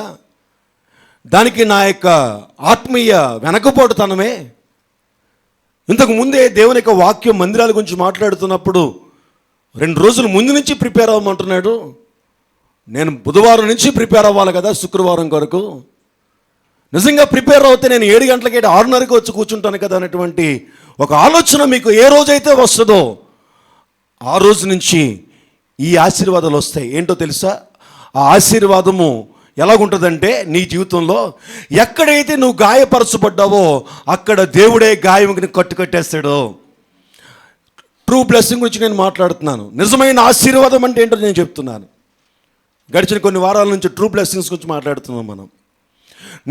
దానికి నా యొక్క ఆత్మీయ వెనకబోటుతనమే, ఇంతకు ముందే దేవుని యొక్క వాక్యం మందిరాల గురించి మాట్లాడుతున్నప్పుడు 2 రోజుల ముందు నుంచి ప్రిపేర్ అవ్వమంటున్నాడు. నేను బుధవారం నుంచి ప్రిపేర్ అవ్వాలి కదా శుక్రవారం కొరకు. నిజంగా ప్రిపేర్ అవుతే నేను 7 గంటలకి 6:30కి వచ్చి కూర్చుంటాను కదా అనేటువంటి ఒక ఆలోచన మీకు ఏ రోజైతే వస్తుందో ఆ రోజు నుంచి ఈ ఆశీర్వాదాలు వస్తాయి. ఏంటో తెలుసా? ఆ ఆశీర్వాదము ఎలాగుంటుందంటే, నీ జీవితంలో ఎక్కడైతే నువ్వు గాయపరచబడ్డావో అక్కడ దేవుడే గాయముని కట్టేస్తాడు. ట్రూ బ్లెస్సింగ్ గురించి నేను మాట్లాడుతున్నాను. నిజమైన ఆశీర్వాదం అంటే ఏంటో నేను చెప్తున్నాను. గడిచిన కొన్ని వారాల నుంచి ట్రూ బ్లెస్సింగ్స్ గురించి మాట్లాడుతున్నాం మనం.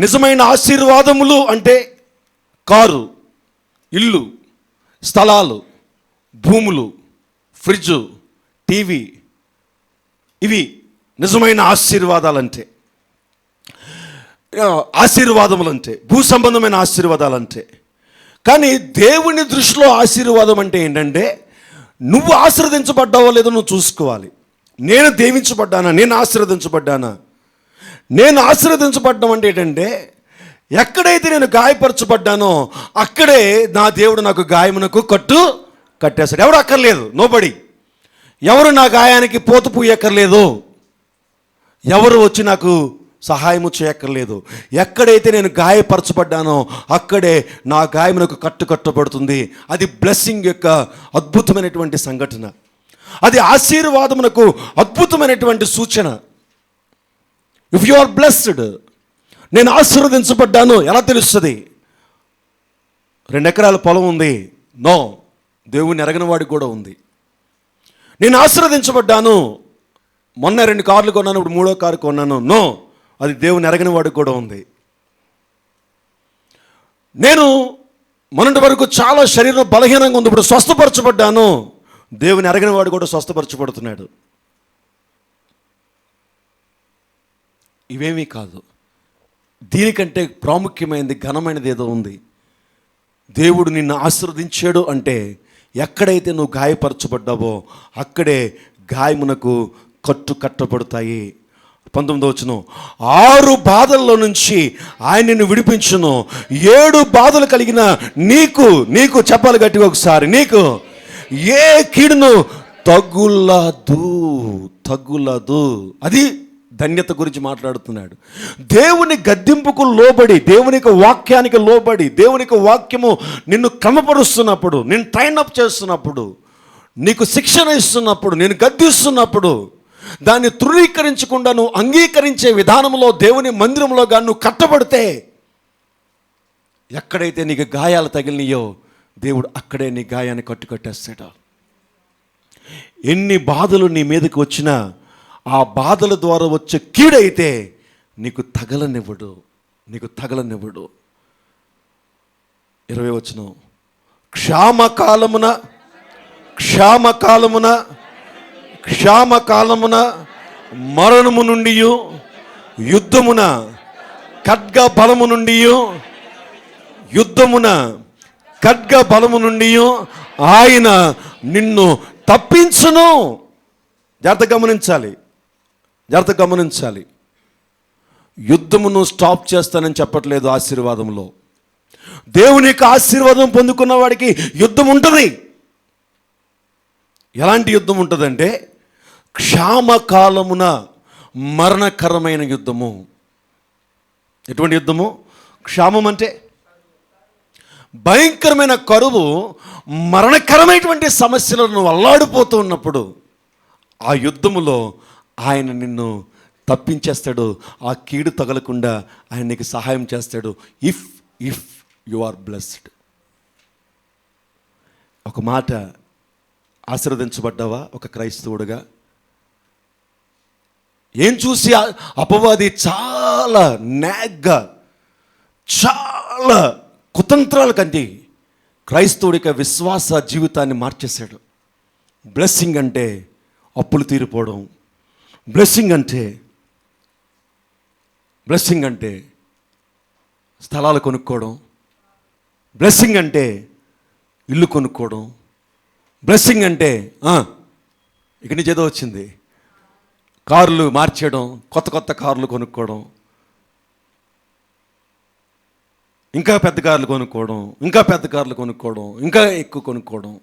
నిజమైన ఆశీర్వాదములు అంటే కారు, ఇల్లు, స్థలాలు, భూములు, ఫ్రిడ్జు, టీవీ, ఇవి నిజమైన ఆశీర్వాదాలంటే, ఆశీర్వాదములంటే, భూ సంబంధమైన ఆశీర్వాదాలంటే. కానీ దేవుని దృష్టిలో ఆశీర్వాదం అంటే ఏంటంటే, నువ్వు ఆశీర్వదించబడ్డావో లేదో నువ్వు చూసుకోవాలి. నేను దీవించబడ్డానా, నేను ఆశీర్వదించబడ్డానా? నేను ఆశీర్వదించబడ్డం అంటే ఏంటంటే, ఎక్కడైతే నేను గాయపరచబడ్డానో అక్కడే నా దేవుడు నాకు గాయమునకు కట్టేస్తాడు. ఎవరు అక్కర్లేదు, నోబడి. ఎవరు నా గాయానికి పోతు పూయక్కర్లేదు, ఎవరు వచ్చి నాకు సహాయము చేయక్కర్లేదు. ఎక్కడైతే నేను గాయపరచబడ్డానో అక్కడే నా గాయమునకు కట్టబడుతుంది. అది బ్లెస్సింగ్ యొక్క అద్భుతమైనటువంటి సంఘటన. అది ఆశీర్వాదమునకు అద్భుతమైనటువంటి సూచన. ఇఫ్ యు ఆర్ బ్లెస్డ్, నేను ఆశీర్వదించబడ్డాను ఎలా తెలుస్తుంది? 2 ఎకరాల పొలం ఉంది, నో, దేవుని ఎరగని వాడికి కూడా ఉంది. నేను ఆశీర్వదించబడ్డాను, మొన్న 2 కార్లు కొన్నాను, ఇప్పుడు 3వ కారు కొన్నాను, నో, అది దేవుని ఎరగని వాడికి కూడా ఉంది. నేను మొన్నటి వరకు చాలా శరీరం బలహీనంగా ఉంది, ఇప్పుడు స్వస్థపరచబడ్డాను, దేవుని ఎరగని వాడు కూడా స్వస్థపరచబడుతున్నాడు. ఇవేమీ కాదు, దీనికంటే ప్రాముఖ్యమైనది, ఘనమైనది ఏదో ఉంది. దేవుడు నిన్ను ఆశీర్వదించాడు అంటే ఎక్కడైతే నువ్వు గాయపరచబడ్డావో అక్కడే గాయమునకు కట్టబడతాయి. 19వ వచనం, 6 బాధల్లో నుంచి ఆయన నిన్ను విడిపించును. 7 బాధలు కలిగిన నీకు చెప్పాలి గట్టిగా ఒకసారి, నీకు ఏ కీడును తగులదు. అది ధన్యత గురించి మాట్లాడుతున్నాడు. దేవుని గద్దింపుకు లోబడి, దేవునికి వాక్యానికి లోబడి, దేవునికి వాక్యము నిన్ను క్రమపరుస్తున్నప్పుడు, నిన్ను ట్రైన్ అప్ చేస్తున్నప్పుడు, నీకు శిక్షణ ఇస్తున్నప్పుడు, నేను గద్దిస్తున్నప్పుడు, దాన్ని తృణీకరించకుండా నువ్వు అంగీకరించే విధానంలో దేవుని మందిరంలో కానీ నువ్వు కట్టబడితే, ఎక్కడైతే నీకు గాయాలు తగిలినాయో దేవుడు అక్కడే నీ గాయాన్ని కట్టేస్తాడు. ఎన్ని బాధలు నీ మీదకి వచ్చినా ఆ బాధల ద్వారా వచ్చే కీడైతే నీకు తగలనివ్వడు. 20వ వచనం, క్షామకాలమున మరణము నుండి, యుద్ధమున ఖడ్గ బలము నుండి ఆయన నిన్ను తప్పించును. జాగ్రత్త గమనించాలి. యుద్ధమును స్టాప్ చేస్తానని చెప్పట్లేదు ఆశీర్వాదంలో. దేవుని యొక్క ఆశీర్వాదం పొందుకున్న వాడికి యుద్ధం ఉంటుంది. ఎలాంటి యుద్ధం ఉంటుందంటే, క్షామకాలమున మరణకరమైన యుద్ధము. ఎటువంటి యుద్ధము? క్షామం అంటే భయంకరమైన కరువు, మరణకరమైనటువంటి సమస్యలను అల్లాడిపోతూ ఉన్నప్పుడు ఆ యుద్ధములో ఆయన నిన్ను తప్పించేస్తాడు. ఆ కీడు తగలకుండా ఆయన నీకు సహాయం చేస్తాడు. If you are blessed. ఒక మాట, ఆశీర్వదించబడ్డావా ఒక క్రైస్తవుడుగా? ఏం చూసి అపవాది చాలా నాగ్గా, చాలా కుతంత్రాల కంటే క్రైస్తవుడికి విశ్వాస జీవితాన్ని మార్చేశాడు. బ్లెస్సింగ్ అంటే అప్పులు తీరిపోవడం, బ్లెస్సింగ్ అంటే స్థలాలు కొనుక్కోవడం, బ్లెస్సింగ్ అంటే ఇల్లు కొనుక్కోవడం, బ్లెస్సింగ్ అంటే ఇక్కడి నుంచి ఏదో వచ్చింది, కార్లు మార్చేయడం, కొత్త కార్లు కొనుక్కోవడం. ఇంకా పెద్ద కార్లు కొనుక్కోవడం, ఇంకా పెద్ద కార్లు కొనుక్కోవడం, ఇంకా ఎక్కువ కొనుక్కోవడం.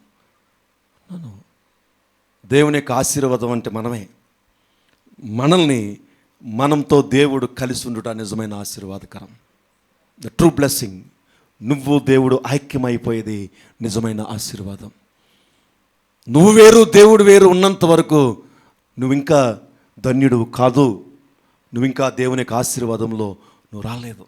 దేవుని యొక్క ఆశీర్వాదం అంటే మనమే. మనల్ని మనంతో దేవుడు కలిసి ఉండుట నిజమైన ఆశీర్వాదకరం. The true blessing. నువ్వు దేవుడు ఐక్యమైపోయేది నిజమైన ఆశీర్వాదం. నువ్వు వేరు దేవుడు వేరు ఉన్నంత వరకు నువ్వు ఇంకా ధన్యుడు కాదు. నువ్వు ఇంకా దేవుని యొక్క ఆశీర్వాదంలో నువ్వు రాలేదు.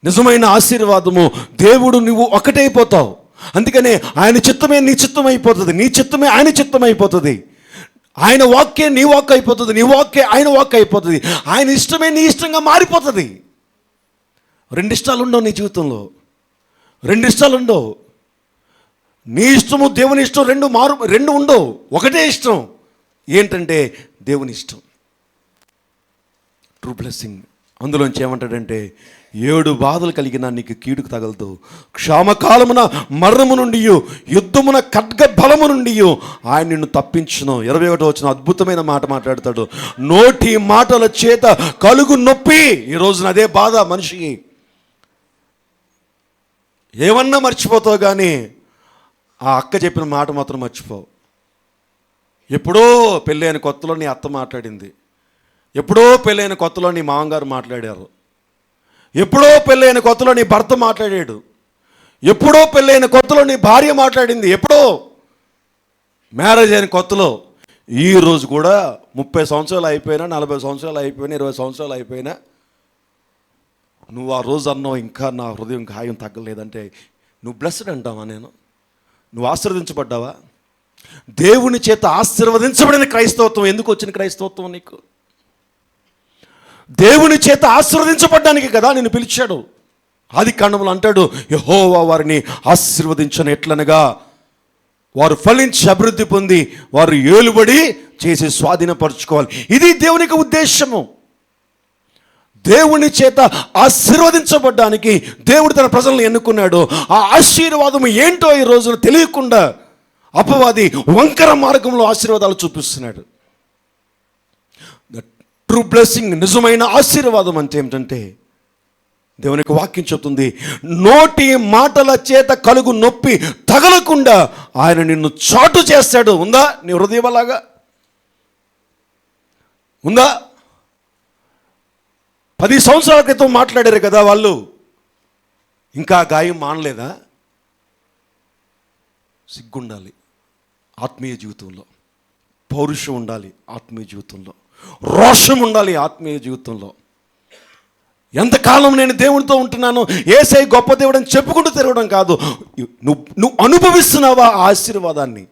నిజమైన ఆశీర్వాదము దేవుడు నువ్వు ఒకటైపోతావు. అందుకనే ఆయన చిత్తమే నీ చిత్తం అయిపోతుంది, నీ చిత్తమే ఆయన చిత్తం అయిపోతుంది. ఆయన వాక్యే నీ వాక్ అయిపోతుంది, నీ వాక్యే ఆయన వాక్ అయిపోతుంది. ఆయన ఇష్టమే నీ ఇష్టంగా మారిపోతుంది. రెండు ఇష్టాలు ఉండవు నీ జీవితంలో, రెండు ఇష్టాలు ఉండవు. నీ ఇష్టము దేవుని ఇష్టం రెండు ఉండవు. ఒకటే ఇష్టం, ఏంటంటే దేవుని ఇష్టం. True blessing. అందులోంచి ఏమంటాడంటే 7 బాధలు కలిగిన నీకు కీడుకు తగలదు, క్షామకాలమున మరణము నుండి యుద్ధమున ఖడ్గ బలము నుండి ఆయన నిన్ను తప్పించును. 21వ వచనం అద్భుతమైన మాట మాట్లాడతాడు. నోటి మాటల చేత కలుగు నొప్పి. ఈ రోజున అదే బాధ మనిషికి. ఏమన్నా మర్చిపోతావు కానీ ఆ అక్క చెప్పిన మాట మాత్రం మర్చిపోవు. ఎప్పుడో పెళ్ళైన కొత్తలో నీ అత్త మాట్లాడింది, ఎప్పుడో పెళ్ళైన కొత్తలో నీ మామగారు మాట్లాడారు, ఎప్పుడో పెళ్ళైన కొత్తలో నీ భర్త మాట్లాడాడు, ఎప్పుడో పెళ్ళైన కొత్తలో నీ భార్య మాట్లాడింది, ఎప్పుడో మ్యారేజ్ అయిన కొత్తలో. ఈరోజు కూడా 30 సంవత్సరాలు అయిపోయినా, 40 సంవత్సరాలు అయిపోయినా, 20 సంవత్సరాలు అయిపోయినా నువ్వు ఆ రోజు అన్నావు ఇంకా నా హృదయం గాయం తగ్గలేదంటే నువ్వు బ్లెస్డ్ అంటావా? నువ్వు ఆశీర్వదించబడ్డావా? దేవుని చేత ఆశీర్వదించబడిన క్రైస్తవత్వం. ఎందుకు వచ్చిన క్రైస్తవత్వం నీకు? దేవుని చేత ఆశీర్వదించబడ్డానికి కదా నిన్ను పిలిచాడు. ఆదికాండములో అంటాడు, యెహోవా వారిని ఆశీర్వదించను ఎట్లనగా వారు ఫలించి అభివృద్ధి పొంది వారు ఏలుబడి చేసి స్వాధీనపరచుకోవాలి. ఇది దేవునికి ఉద్దేశము. దేవుని చేత ఆశీర్వదించబడ్డానికి దేవుడు తన ప్రజలను ఎన్నుకున్నాడు. ఆ ఆశీర్వాదం ఏంటో ఈ రోజున తెలియకుండా అపవాది వంకర మార్గంలో ఆశీర్వాదాలు చూపిస్తున్నాడు. ద ట్రూ బ్లెస్సింగ్, నిజమైన ఆశీర్వాదం అంటే ఏమిటంటే దేవునికి వాక్యం చెప్తుంది, నోటి మాటల చేత కలుగు నొప్పి తగలకుండా ఆయన నిన్ను చాటు చేస్తాడు. ఉందా నీ హృదయం అలాగా? ఉందా? 10 సంవత్సరాల క్రితం మాట్లాడారు కదా వాళ్ళు, ఇంకా గాయం మానలేదా? సిగ్గుండాలి ఆత్మీయ జీవితంలో, పౌరుషం ఉండాలి ఆత్మీయ జీవితంలో, రోషం ఉండాలి ఆత్మీయ జీవితంలో. ఎంతకాలం నేను దేవునితో ఉంటున్నాను, యేసయ్య గొప్ప దేవుడు అని చెప్పుకుంటూ తిరగడం కాదు. నువ్వు అనుభవిస్తున్నావా ఆ ఆశీర్వాదాన్ని?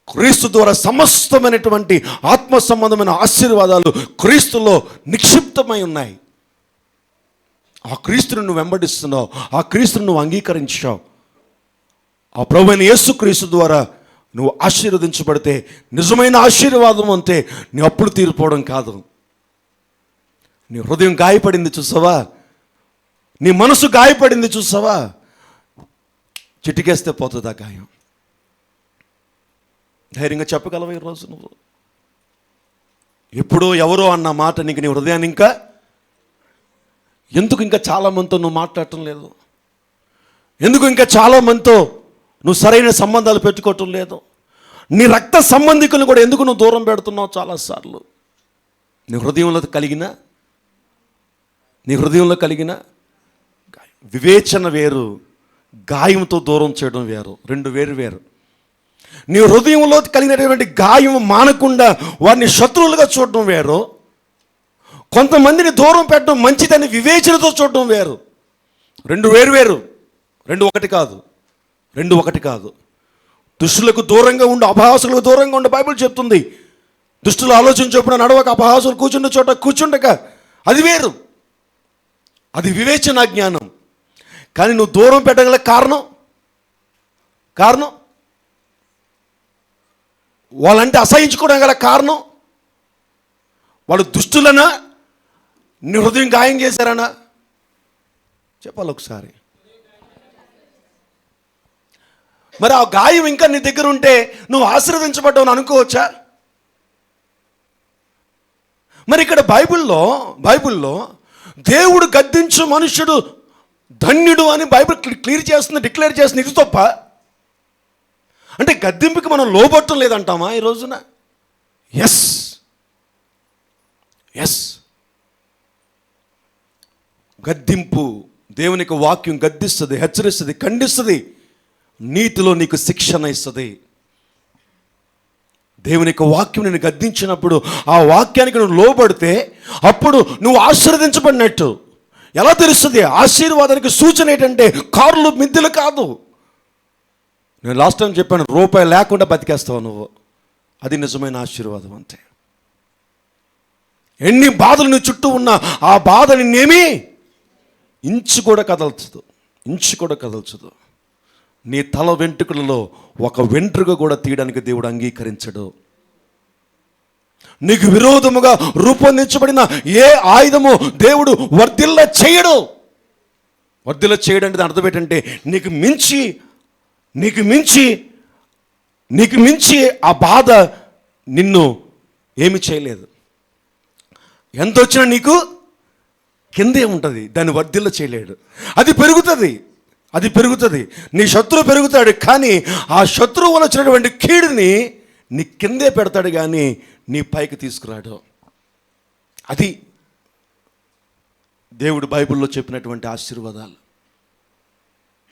క్రీస్తు ద్వారా సమస్తమైనటువంటి ఆత్మ సంబంధమైన ఆశీర్వాదాలు క్రీస్తులో నిక్షిప్తమై ఉన్నాయి. ఆ క్రీస్తును నువ్వు వెంబడిస్తున్నావు, ఆ క్రీస్తును నువ్వు అంగీకరించావు. ఆ ప్రభువైన యేసు క్రీస్తు ద్వారా నువ్వు ఆశీర్వదించబడితే నిజమైన ఆశీర్వాదం అంటే నీ అప్పులు తీరిపోవడం కాదు. నీ హృదయం గాయపడింది చూసావా, నీ మనసు గాయపడింది చూసావా, చిటికేస్తే పోతుంది ఆ గాయం. ధైర్యంగా చెప్పగలవు ఈరోజు నువ్వు? ఎప్పుడో ఎవరో అన్న మాట నీకు నీ హృదయాన్ని ఎందుకు ఇంకా చాలామందితో నువ్వు మాట్లాడటం లేదు? ఎందుకు ఇంకా చాలామందితో నువ్వు సరైన సంబంధాలు పెట్టుకోవటం లేదు? నీ రక్త సంబంధికులను కూడా ఎందుకు నువ్వు దూరం పెడుతున్నావు? చాలాసార్లు నీ హృదయంలో కలిగిన వివేచన వేరు, గాయంతో దూరం చేయడం వేరు, రెండు వేరు. నీ హృదయంలో కలిగినటువంటి గాయం మానకుండా వారిని శత్రువులుగా చూడడం వేరు, కొంతమందిని దూరం పెట్టడం మంచిదని వివేచనతో చూడడం వేరు. రెండు వేరు, రెండు ఒకటి కాదు. దుష్టులకు దూరంగా ఉండు, అపహాసులకు దూరంగా ఉండి బైబిల్ చెప్తుంది. దుష్టులు ఆలోచించప్పుడు నడవక, అపహాసులు కూర్చుండే చోట కూర్చుండక, అది వేరు, అది వివేచన జ్ఞానం. కానీ నువ్వు దూరం పెట్టగల కారణం వాళ్ళంటే అసహించుకోవడం గల కారణం వాళ్ళు దుష్టులనా, నీ హృదయం గాయం చేశారనా? చెప్పాలి ఒకసారి. మరి ఆ గాయం ఇంకా నీ దగ్గర ఉంటే నువ్వు ఆశీర్వదించబడ్డావు అనుకోవచ్చా? మరి ఇక్కడ బైబిల్లో దేవుడు గద్దించు మనుష్యుడు ధన్యుడు అని బైబిల్ క్లియర్ చేస్తుంది, డిక్లేర్ చేస్తుంది. ఇది తప్ప అంటే గద్దింపుకి మనం లోబట్టం లేదంటామా ఈ రోజున? Yes, yes. గద్దింపు, దేవునికి వాక్యం గద్దిస్తుంది, హెచ్చరిస్తుంది, ఖండిస్తుంది, నీతిలో నీకు శిక్షణ ఇస్తుంది. దేవుని యొక్క వాక్యం నేను గద్దించినప్పుడు ఆ వాక్యానికి నువ్వు లోబడితే అప్పుడు నువ్వు ఆశీర్వదించబడినట్టు. ఎలా తెలుస్తుంది? ఆశీర్వాదానికి సూచన ఏంటంటే కార్లు మిద్దెలు కాదు. నేను లాస్ట్ టైం చెప్పాను, రూపాయి లేకుండా బతికేస్తావు నువ్వు, అది నిజమైన ఆశీర్వాదం. అంతే. ఎన్ని బాధలు నీ చుట్టూ ఉన్నా ఆ బాధ నిన్నేమీ ఇంచు కూడా కదల్చదు, ఇంచు కూడా కదల్చదు. నీ తల వెంట్రుకలలో ఒక వెంట్రుక కూడా తీయడానికి దేవుడు అంగీకరించడు. నీకు విరోధముగా రూపొందించబడిన ఏ ఆయుధము దేవుడు వర్ధిల్ల చేయడు. వర్ధిల్ల చేయడం అంటే అర్థం ఏంటంటే నీకు మించి ఆ బాధ నిన్ను ఏమి చేయలేదు. ఎంత వచ్చినా నీకు కిందే ఉంటుంది, దాన్ని వర్ధిల్ల చేయలేడు. అది పెరుగుతుంది. నీ శత్రువు పెరుగుతాడు, కానీ ఆ శత్రువు వల్ల వచ్చినటువంటి కీడుని నీ కిందే పెడతాడు, కానీ నీ పైకి తీసుకురాడు. అది దేవుడు బైబిల్లో చెప్పినటువంటి ఆశీర్వాదాలు.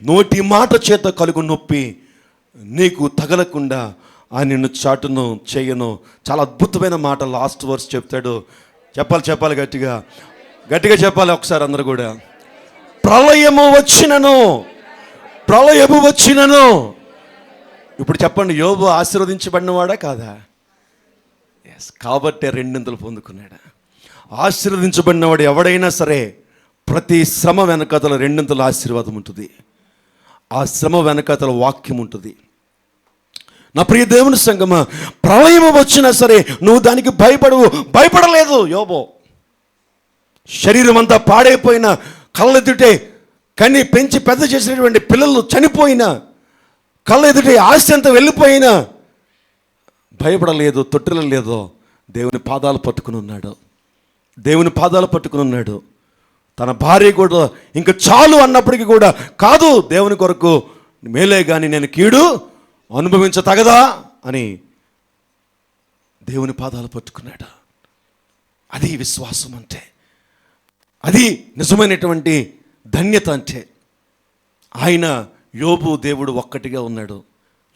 నోటి మాట చేత కలుగు నొప్పి నీకు తగలకుండా ఆయన నిన్ను చాటును చేయను. చాలా అద్భుతమైన మాట లాస్ట్ వర్స్ చెప్తాడు. చెప్పాలి గట్టిగా చెప్పాలి ఒకసారి అందరూ కూడా. ప్రళయము వచ్చినను. ఇప్పుడు చెప్పండి, యోబు ఆశీర్వదించబడినవాడా కాదా? ఎస్. కాబట్టే రెండింతలు పొందుకున్నాడు. ఆశీర్వదించబడినవాడు ఎవడైనా సరే ప్రతి శ్రమ వెనకతల రెండింతల ఆశీర్వాదం ఉంటుంది. ఆ శ్రమ వెనకతల వాక్యం ఉంటుంది. నా ప్రియ దేవుని సంగమా, ప్రళయము వచ్చినా సరే నువ్వు దానికి భయపడలేదు యోబు. శరీరం అంతా పాడైపోయిన, కళ్ళెదుటే కని పెంచి పెద్ద చేసినటువంటి పిల్లలు చనిపోయినా, కళ్ళెదుటే ఆస్తి అంతా వెళ్ళిపోయినా భయపడలేదు, తొట్టిల్లలేదు. దేవుని పాదాలు పట్టుకుని ఉన్నాడు. తన భార్య కూడా ఇంకా చాలు అన్నప్పటికీ కూడా, కాదు దేవుని కొరకు మేలే కానీ నేను కీడు అనుభవించతగదా అని దేవుని పాదాలు పట్టుకున్నాడు. అది విశ్వాసం అంటే, అది నిజమైనటువంటి ధన్యత అంటే. ఆయన యోబు దేవుడు ఒక్కటిగా ఉన్నాడు.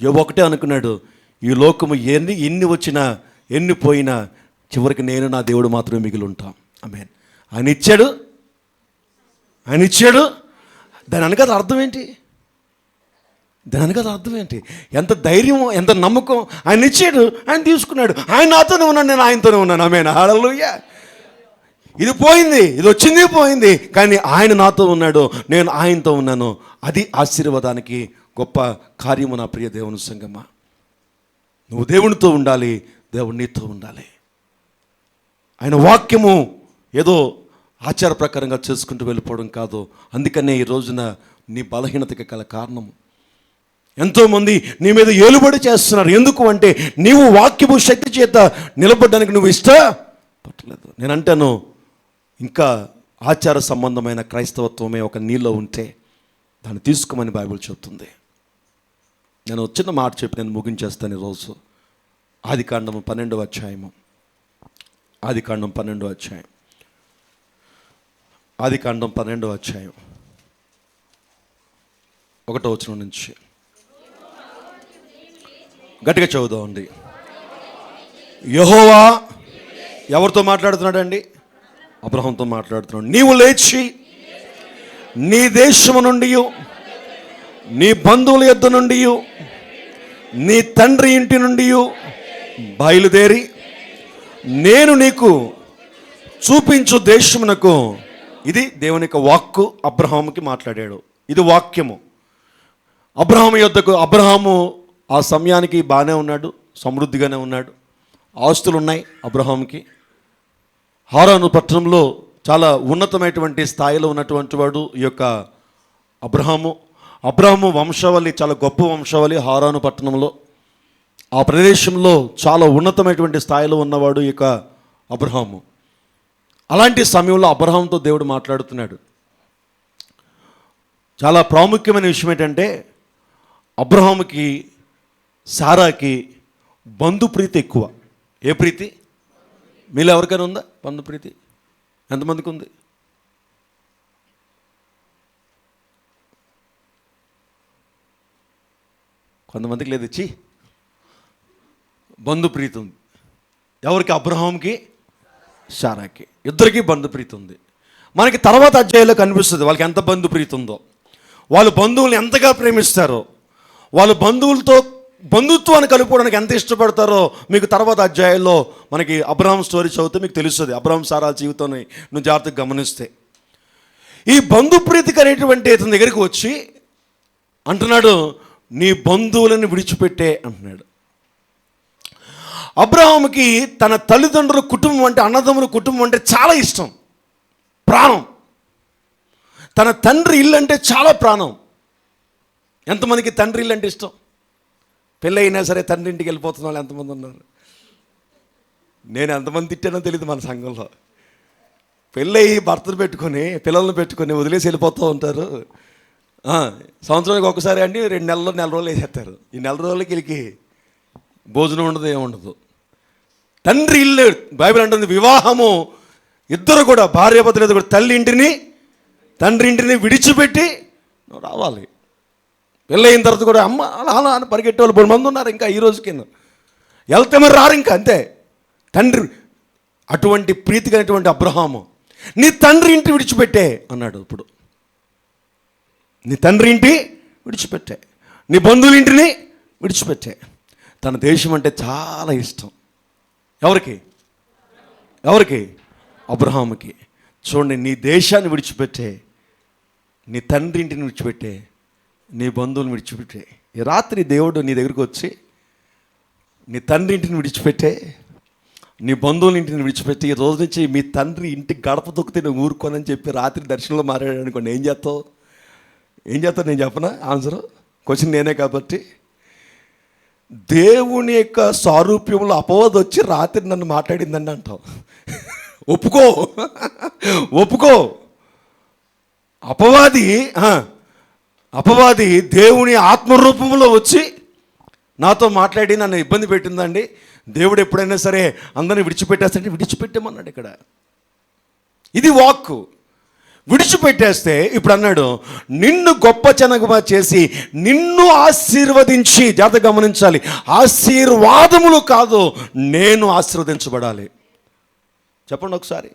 యోబు ఒకటే అనుకున్నాడు, ఈ లోకము ఎన్ని వచ్చినా ఎన్ని పోయినా చివరికి నేను నా దేవుడు మాత్రమే మిగిలి ఉంటాం. ఆమేన్. ఆయన ఇచ్చాడు. దాని అనగా అర్థం ఏంటి? ఎంత ధైర్యం, ఎంత నమ్మకం. ఆయన ఇచ్చాడు, ఆయన తీసుకున్నాడు. ఆయన నాతోనే ఉన్నాడు, నేను ఆయనతోనే ఉన్నాను. ఆమేన్. హల్లెలూయా. ఇది పోయింది, ఇది వచ్చింది పోయింది, కానీ ఆయన నాతో ఉన్నాడు, నేను ఆయనతో ఉన్నాను. అది ఆశీర్వాదానికి గొప్ప కార్యము. నా ప్రియ దేవుని సంగమా, నువ్వు దేవునితో ఉండాలి, దేవుడు నీతో ఉండాలి. ఆయన వాక్యము ఏదో ఆచార ప్రకారంగా చేసుకుంటూ వెళ్ళిపోవడం కాదు. అందుకనే ఈ రోజున నీ బలహీనతకి గల కారణము ఎంతోమంది నీ మీద ఏలుబడి చేస్తున్నారు. ఎందుకు అంటే నీవు వాక్యము శక్తి చేత నిలబడడానికి నువ్వు ఇష్టపడలేదు. నేను అంటాను, ఇంకా ఆచార సంబంధమైన క్రైస్తవత్వమే ఒక నీలో ఉంటే దాన్ని తీసుకోమని బైబిల్ చెప్తుంది. నేను చిన్న మాట చెప్పి నేను ముగించేస్తాను ఈరోజు. ఆదికాండం 12వ అధ్యాయము. ఆదికాండం 12వ అధ్యాయం 1వ వచనం నుంచి గట్టిగా చదువుదామండి. యెహోవా ఎవరితో మాట్లాడుతున్నాడండి? అబ్రహాంతో మాట్లాడుతున్నాడు. నీవు లేచి నీ దేశము నుండి, నీ బంధువుల యొద్ద నుండి, నీ తండ్రి ఇంటి నుండి బయలుదేరి నేను నీకు చూపించు దేశమునకు. ఇది దేవుని యొక్క వాక్కు అబ్రహాముకి మాట్లాడాడు. ఇది వాక్యము. అబ్రహాము ఆ సమయానికి బాగానే ఉన్నాడు, సమృద్ధిగానే ఉన్నాడు, ఆస్తులు ఉన్నాయి అబ్రహాముకి. హారాను పట్టణంలో చాలా ఉన్నతమైనటువంటి స్థాయిలో ఉన్నటువంటి వాడు ఈ యొక్క అబ్రహాము వంశావళి చాలా గొప్ప వంశావళి. హారాను పట్టణంలో ఆ ప్రదేశంలో చాలా ఉన్నతమైనటువంటి స్థాయిలో ఉన్నవాడు ఈ యొక్క అబ్రహాము. అలాంటి సమయంలో అబ్రహాంతో దేవుడు మాట్లాడుతున్నాడు. చాలా ప్రాముఖ్యమైన విషయం ఏంటంటే అబ్రహాముకి సారాకి బంధుప్రీతి ఎక్కువ. ఏ ప్రీతి? మీలో ఎవరికైనా ఉందా బంధుప్రీతి? ఎంతమందికి ఉంది? కొంతమందికి లేదు. ఇచ్చి బంధుప్రీతి ఉంది. ఎవరికి? అబ్రహాంకి సారాకి, ఇద్దరికి బంధుప్రీతి ఉంది. మనకి తర్వాత అధ్యాయంలో కనిపిస్తుంది వాళ్ళకి ఎంత బంధుప్రీతి ఉందో, వాళ్ళు బంధువుల్ని ఎంతగా ప్రేమిస్తారో, వాళ్ళు బంధువులతో బంధుత్వాన్ని కలుపుకోవడానికి ఎంత ఇష్టపడతారో మీకు తర్వాత అధ్యాయంలో మనకి అబ్రహాం స్టోరీ చదివితే మీకు తెలుస్తుంది. అబ్రహాం సారా జీవితాన్ని నువ్వు జాగ్రత్తగా గమనిస్తే ఈ బంధుప్రీతికి అనేటువంటి ఇతని దగ్గరికి వచ్చి అంటున్నాడు, నీ బంధువులను విడిచిపెట్టే అంటున్నాడు. అబ్రహాముకి తన తల్లిదండ్రుల కుటుంబం అంటే, అన్నదమ్ముల కుటుంబం అంటే చాలా ఇష్టం, ప్రాణం. తన తండ్రి ఇల్లు అంటే చాలా ప్రాణం. ఎంతమందికి తండ్రి ఇల్లు అంటే ఇష్టం? పెళ్ళి అయినా సరే తండ్రి ఇంటికి వెళ్ళిపోతున్న వాళ్ళు ఎంతమంది ఉన్నారు? నేను ఎంతమంది తిట్టానో తెలియదు మన సంఘంలో. పెళ్ళయి భర్తను పెట్టుకొని పిల్లల్ని పెట్టుకొని వదిలేసి వెళ్ళిపోతూ ఉంటారు. సంవత్సరానికి ఒకసారి అండి 2 నెల రోజులు వేసేస్తారు. ఈ నెల రోజులకి వీళ్ళకి భోజనం ఉండదు, ఏముండదు. తండ్రి ఇల్లు బైబిల్ అంటుంది, వివాహము ఇద్దరు కూడా భార్యాభర్తలు కూడా తల్లి ఇంటిని తండ్రి ఇంటిని విడిచిపెట్టి రావాలి. పెళ్ళయిన తర్వాత కూడా అమ్మ అలా అని పరిగెట్టే వాళ్ళు 3 మంది ఉన్నారు ఇంకా ఈ రోజు కింద. వెళ్తే మరి రారు ఇంకా, అంతే. తండ్రి అటువంటి ప్రీతి కలిగినటువంటి అబ్రహాము, నీ తండ్రి ఇంటి విడిచిపెట్టే అన్నాడు. ఇప్పుడు నీ తండ్రి ఇంటి విడిచిపెట్టే, నీ బంధువుల ఇంటిని విడిచిపెట్టే. తన దేశం అంటే చాలా ఇష్టం. ఎవరికి? అబ్రహాముకి. చూడండి, నీ దేశాన్ని విడిచిపెట్టే, నీ తండ్రి ఇంటిని విడిచిపెట్టే, నీ బంధువులను విడిచిపెట్టే. ఈ రాత్రి దేవుడు నీ దగ్గరికి వచ్చి నీ తండ్రి ఇంటిని విడిచిపెట్టే, నీ బంధువుల ఇంటిని విడిచిపెట్టి, ఈ రోజు నుంచి మీ తండ్రి ఇంటికి గడప తొక్కితే నువ్వు ఊరుకోనని చెప్పి రాత్రి దర్శనంలో మాట్లాడాడు అనుకోండి, ఏం చేస్తావు? నేను చెప్పనా ఆన్సరు? క్వశ్చన్ నేనే కాబట్టి. దేవుని యొక్క సారూప్యంలో అపవాది వచ్చి రాత్రి నన్ను మాట్లాడిందని అంటావు. ఒప్పుకో. అపవాది దేవుని ఆత్మరూపంలో వచ్చి నాతో మాట్లాడి నన్ను ఇబ్బంది పెట్టిందండి. దేవుడు ఎప్పుడైనా సరే అందరిని విడిచిపెట్టేస్తే విడిచిపెట్టేమన్నాడు ఇక్కడ. ఇది వాక్కు. విడిచిపెట్టేస్తే ఇప్పుడు అన్నాడు, నిన్ను గొప్ప జనముగా చేసి నిన్ను ఆశీర్వదించి. జాగ్రత్తగా గమనించాలి, ఆశీర్వాదములు కాదు, నేను ఆశీర్వదించబడాలి. చెప్పండి ఒకసారి.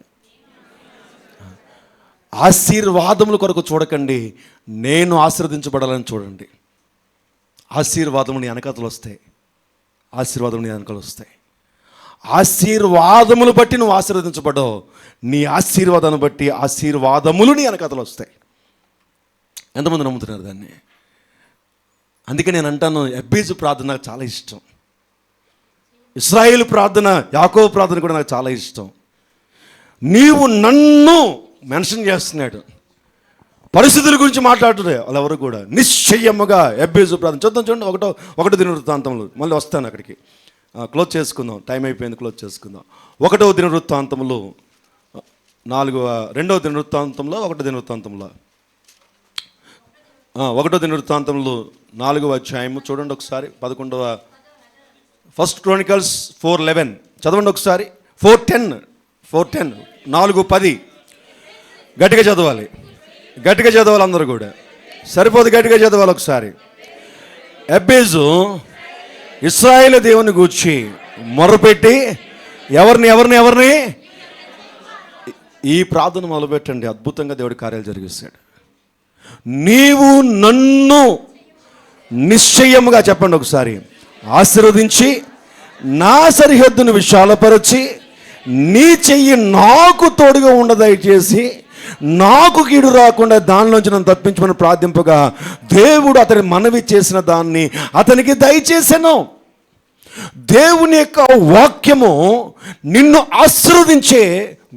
ఆశీర్వాదముల కొరకు చూడకండి, నేను ఆశీర్వదించబడాలని చూడండి. ఆశీర్వాదములు నీ వెనకాతలు వస్తాయి. ఆశీర్వాదములు బట్టి నువ్వు ఆశీర్వదించబడ్డావు. నీ ఆశీర్వాదాన్ని బట్టి ఆశీర్వాదములు నీ వెనకాతలు వస్తాయి. ఎంతమంది నమ్ముతున్నారు దాన్ని? అందుకే నేను అంటాను, ఎబ్బేజు ప్రార్థన నాకు చాలా ఇష్టం. ఇశ్రాయేలు ప్రార్థన, యాకోబు ప్రార్థన కూడా నాకు చాలా ఇష్టం. నీవు నన్ను మెన్షన్ చేస్తున్నాడు, పరిస్థితుల గురించి మాట్లాడుతున్నాయి వాళ్ళు ఎవరు కూడా. నిశ్చయముగా ఎబ్బేజు ప్రార్థన చూడండి. ఒకటో దినవృత్తాంతములు, మళ్ళీ వస్తాను అక్కడికి. క్లోజ్ చేసుకుందాం, టైం అయిపోయింది, క్లోజ్ చేసుకుందాం. 1వ దినవృత్తాంతములు 2వ దినవృత్తాంతంలో 1వ దినవృత్తాంతంలో 1వ దినవృత్తాంతంలో 4వ అధ్యాయము చూడండి ఒకసారి. 11వ ఫస్ట్ క్రోనికల్స్ 4:11 చదవండి ఒకసారి. 4:10 4:10 గట్టిగా చదవాలి అందరూ కూడా. సరిపోదు, గట్టిగా చదవాలి ఒకసారి. ఎబ్బేజు ఇశ్రాయేలు దేవుని గూర్చి మొర్రపెట్టి ఎవరిని ఈ ప్రార్థన మొదలుపెట్టండి, అద్భుతంగా దేవుడి కార్యాలు జరిగిస్తాడు. నీవు నన్ను నిశ్చయముగా, చెప్పండి ఒకసారి, ఆశీర్వదించి నా సరిహద్దును విశాలపరచి నీ చెయ్యి నాకు తోడుగా ఉండదయచేసి నాకు కీడు రాకుండా దానిలోంచి నన్ను తప్పించమని ప్రార్థింపగా దేవుడు అతని మనవి చేసిన దాన్ని అతనికి దయచేసాను. దేవుని యొక్క వాక్యము నిన్ను ఆశీర్వదించే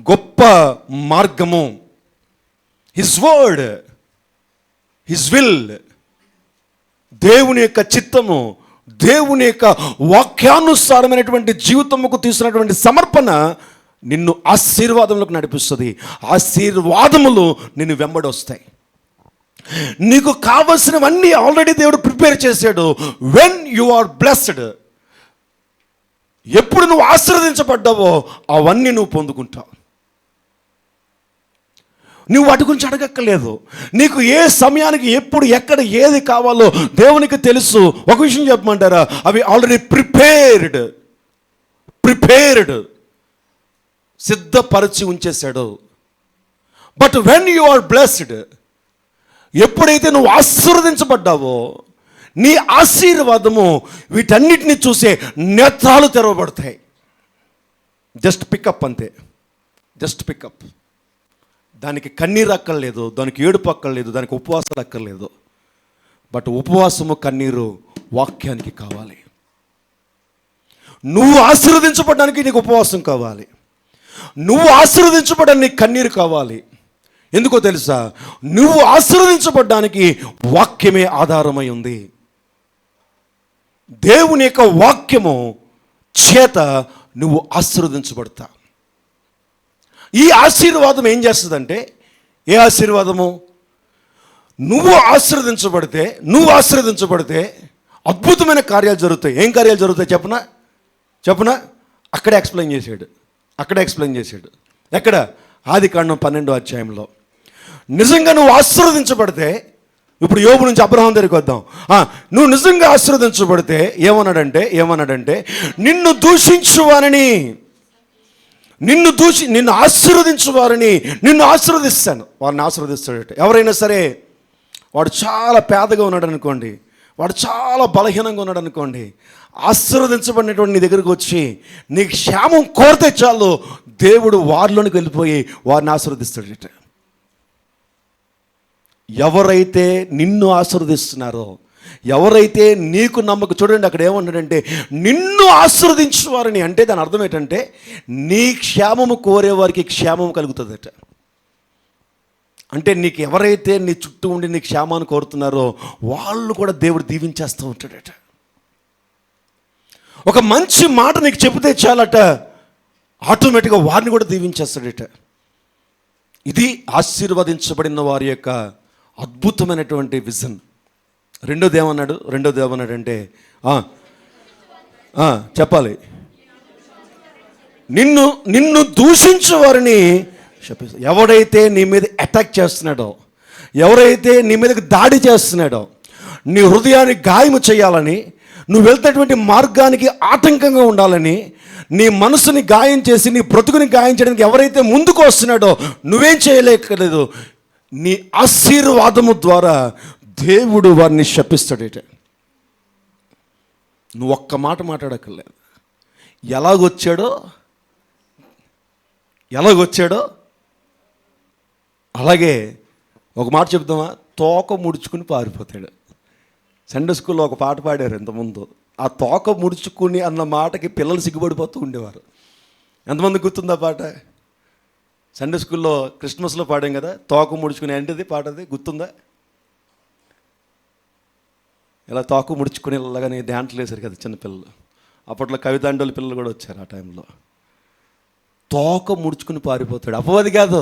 గొప్ప మార్గము. హిస్ వర్డ్, హిస్ విల్, దేవుని యొక్క చిత్తము, దేవుని యొక్క వాక్యానుసారమైనటువంటి జీవితముకు తీసుకున్నటువంటి సమర్పణ నిన్ను ఆశీర్వాదములకు నడిపిస్తుంది. ఆశీర్వాదములు నిన్ను వెంబడి వస్తాయి. నీకు కావలసినవన్నీ ఆల్రెడీ దేవుడు ప్రిపేర్ చేశాడు. వెన్ యు ఆర్ బ్లెస్డ్, ఎప్పుడు నువ్వు ఆశీర్వదించబడ్డావో అవన్నీ నువ్వు పొందుకుంటావు. నువ్వు వాటి గురించి అడగక్కర్లేదు. నీకు ఏ సమయానికి ఎప్పుడు ఎక్కడ ఏది కావాలో దేవునికి తెలుసు. ఒక విషయం చెప్పమంటారా, అవి ఆల్రెడీ ప్రిపేర్డ్ సిద్ధపరిచి ఉంచేశాడు. But when you are blessed, ఎప్పుడైతే నువ్వు ఆశీర్వదించబడ్డావో నీ ఆశీర్వాదము వీటన్నిటిని చూసే నేత్రాలు తెరవబడతాయి. జస్ట్ పికప్ అంతే, జస్ట్ పికప్. దానికి కన్నీరు అక్కర్లేదు, దానికి ఏడుపు అక్కర్లేదు, దానికి ఉపవాసాలు అక్కర్లేదు. బట్ ఉపవాసము కన్నీరు వాక్యానికి కావాలి. నువ్వు ఆశీర్వదించబడడానికి నీకు ఉపవాసం కావాలి. నువ్వు ఆశీర్వదించబడడానికి నీకు కన్నీరు కావాలి. ఎందుకో తెలుసా, నువ్వు ఆశీర్వదించబడడానికి వాక్యమే ఆధారమై ఉంది. దేవుని యొక్క వాక్యము చేత నువ్వు ఆశీర్వదించబడతా. ఈ ఆశీర్వాదం ఏం చేస్తుందంటే, ఏ ఆశీర్వాదము, నువ్వు ఆశీర్వదించబడితే అద్భుతమైన కార్యాలు జరుగుతాయి. ఏం కార్యాలు జరుగుతాయి చెప్పనా? అక్కడే ఎక్స్ప్లెయిన్ చేశాడు. ఎక్కడ? ఆదికాండం 12వ అధ్యాయంలో. నిజంగా నువ్వు ఆశీర్వదించబడితే, ఇప్పుడు యోబు నుంచి అబ్రహాం దగ్గరికి వద్దాం. నువ్వు నిజంగా ఆశీర్వదించబడితే ఏమన్నాడంటే నిన్ను దూషించువారని, నిన్ను ఆశీర్వదించువారని నిన్ను ఆశీర్వదిస్తాను. వారిని ఆశీర్వదిస్తాడట. ఎవరైనా సరే, వాడు చాలా పేదగా ఉన్నాడు అనుకోండి, వాడు చాలా బలహీనంగా ఉన్నాడు అనుకోండి, ఆశీర్వదించబడినటువంటి నీ దగ్గరికి వచ్చి నీకు క్షేమం కోరితే చాలు, దేవుడు వారిలోనికి వెళ్ళిపోయి వారిని ఆశీర్వదిస్తాడట. ఎవరైతే నిన్ను ఆశీర్వదిస్తున్నారో, ఎవరైతే నీకు నమ్మకం, చూడండి అక్కడ ఏమన్నాడంటే నిన్ను ఆశీర్వదించువారని. అంటే దాని అర్థం ఏంటంటే నీ క్షేమము కోరేవారికి క్షేమం కలుగుతుందట. అంటే నీకు ఎవరైతే నీ చుట్టూ ఉండి నీ క్షేమాన్ని కోరుతున్నారో వాళ్ళు కూడా దేవుడు దీవించేస్తూ ఉంటాడట. ఒక మంచి మాట నీకు చెబితే చాలట, ఆటోమేటిక్గా వారిని కూడా దీవించేస్తాడట. ఇది ఆశీర్వదించబడిన వారి యొక్క అద్భుతమైనటువంటి విజన్. రెండోది ఏమన్నాడంటే చెప్పాలి, నిన్ను దూషించు వారిని శపిస్తాడు. ఎవడైతే నీ మీద అటాక్ చేస్తున్నాడో, ఎవరైతే నీ మీదకి దాడి చేస్తున్నాడో, నీ హృదయాన్ని గాయము చేయాలని, నువ్వు వెళ్తున్నటువంటి మార్గానికి ఆటంకంగా ఉండాలని, నీ మనసుని గాయం చేసి నీ బ్రతుకుని గాయం చేయడానికి ఎవరైతే ముందుకు వస్తున్నాడో నువ్వేం చేయలేకలేదు, నీ ఆశీర్వాదము ద్వారా దేవుడు వారిని శపిస్తాడట. నువ్వు ఒక్క మాట మాట్లాడక్కర్లేదు. ఎలాగొచ్చాడో అలాగే ఒక మాట చెప్దామా, తోక ముడుచుకుని పారిపోతాడు. సండే స్కూల్లో ఒక పాట పాడారు ఇంతకుముందు. ఆ తోక ముడుచుకుని అన్న మాటకి పిల్లలు సిగ్గుపడిపోతూ ఉండేవారు. ఎంతమంది గుర్తుందా పాట? సండే స్కూల్లో క్రిస్మస్లో పాడాం కదా, తోక ముడుచుకుని. ఏంటిది పాట? అది గుర్తుందా? ఇలా తోక ముడుచుకుని ఇలాగని డ్యాన్స్లు వేశారు కదా చిన్నపిల్లలు. అప్పట్లో కవితాండోళ్ళ పిల్లలు కూడా వచ్చారు ఆ టైంలో. తోక ముడుచుకుని పారిపోతాడు. అపవాది కాదు,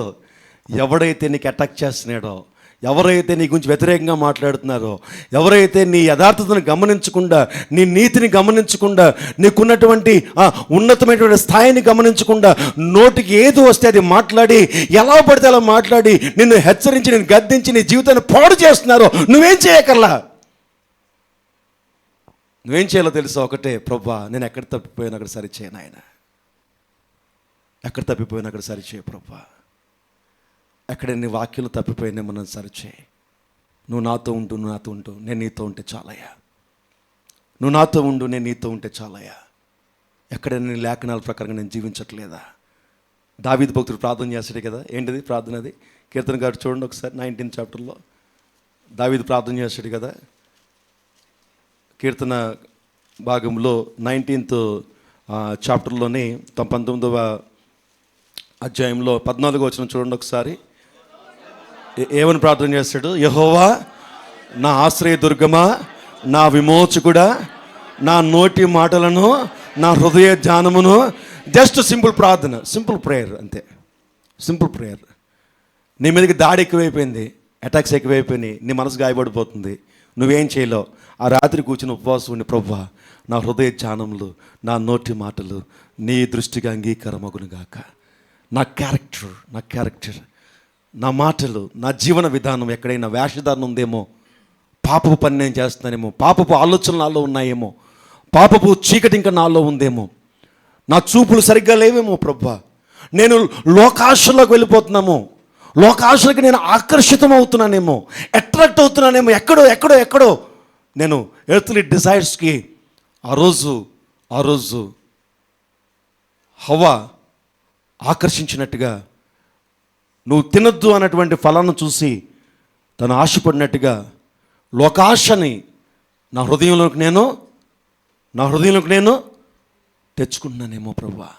ఎవడైతే నీకు అటాక్ చేస్తున్నాడో, ఎవరైతే నీ గురించి వ్యతిరేకంగా మాట్లాడుతున్నారో, ఎవరైతే నీ యథార్థతను గమనించకుండా, నీ నీతిని గమనించకుండా, నీకున్నటువంటి ఉన్నతమైనటువంటి స్థాయిని గమనించకుండా నోటికి ఏది వస్తే అది మాట్లాడి, ఎలా పడితే అలా మాట్లాడి నిన్ను హెచ్చరించి, నిన్ను గద్దించి నీ జీవితాన్ని పాడు చేస్తున్నారో నువ్వేం చేయకల్లా. నువ్వేం చేయాలో తెలుసా? ఒకటే, ప్రభువా నేను ఎక్కడ తప్పిపోయినా అక్కడ సరిచేయను. ఆయన ఎక్కడ తప్పిపోయినా అక్కడ సరిచేయ ప్రభువా. ఎక్కడ నీ వాక్యాలు తప్పిపోయినా మనం సరిచేయి. నువ్వు నాతో ఉంటూ నేను నీతో ఉంటే చాలయ్యా. నువ్వు నాతో ఉండు, నేను నీతో ఉంటే చాలయ్యా. ఎక్కడ నీ లేఖనాల ప్రకారంగా నేను జీవించట్లేదా? దావీదు భక్తుడు ప్రార్థన చేస్తాడు కదా. ఏంటిది ప్రార్థన? అది కీర్తన గారు చూడండి ఒకసారి 19th చాప్టర్లో దావీదు ప్రార్థన చేస్తాడు కదా. కీర్తన భాగంలో 19th చాప్టర్లోని 19వ అధ్యాయంలో 14వ వచనం చూడండి ఒకసారి. ఏమని ప్రార్థన చేస్తాడు? యెహోవా నా ఆశ్రయ దుర్గమా, నా విమోచకుడా, నా నోటి మాటలను, నా హృదయ ధ్యానమును. జస్ట్ సింపుల్ ప్రార్థన, సింపుల్ ప్రేయర్ అంతే. Simple prayer. నీ మీదకి దాడి ఎక్కువైపోయింది, అటాక్స్ ఎక్కువైపోయినాయి, నీ మనసు గాయపడిపోతుంది, నువ్వేం చేయలేవు. ఆ రాత్రి కూర్చుని ఉపవాసం ఉండి, ప్రభువా నా హృదయ ధ్యానములు, నా నోటి మాటలు నీ దృష్టికి అంగీకారమగును గాక. నా క్యారెక్టర్, నా మాటలు, నా జీవన విధానం ఎక్కడైనా వేషధారణ ఉందేమో, పాపపు పని నేను చేస్తున్నానేమో, పాపపు ఆలోచనలు నాలో ఉన్నాయేమో, పాపపు చీకటి ఇంకా నాలో ఉందేమో, నా చూపులు సరిగ్గా లేవేమో ప్రభువా, నేను లోకాశలోకి వెళ్ళిపోతున్నామో, లోకాశలకి నేను ఆకర్షితం అవుతున్నానేమో, అట్రాక్ట్ అవుతున్నానేమో, ఎక్కడో నేను ఎర్త్లీ డిజైర్స్కి ఆ రోజు హవ్వ ఆకర్షించినట్టుగా, నువ్వు తినొద్దు అన్నటువంటి ఫలాన్ని చూసి తను ఆశపడినట్టుగా లోకాశని నా హృదయంలోకి నేను తెచ్చుకుంటున్నానేమో ప్రభువా.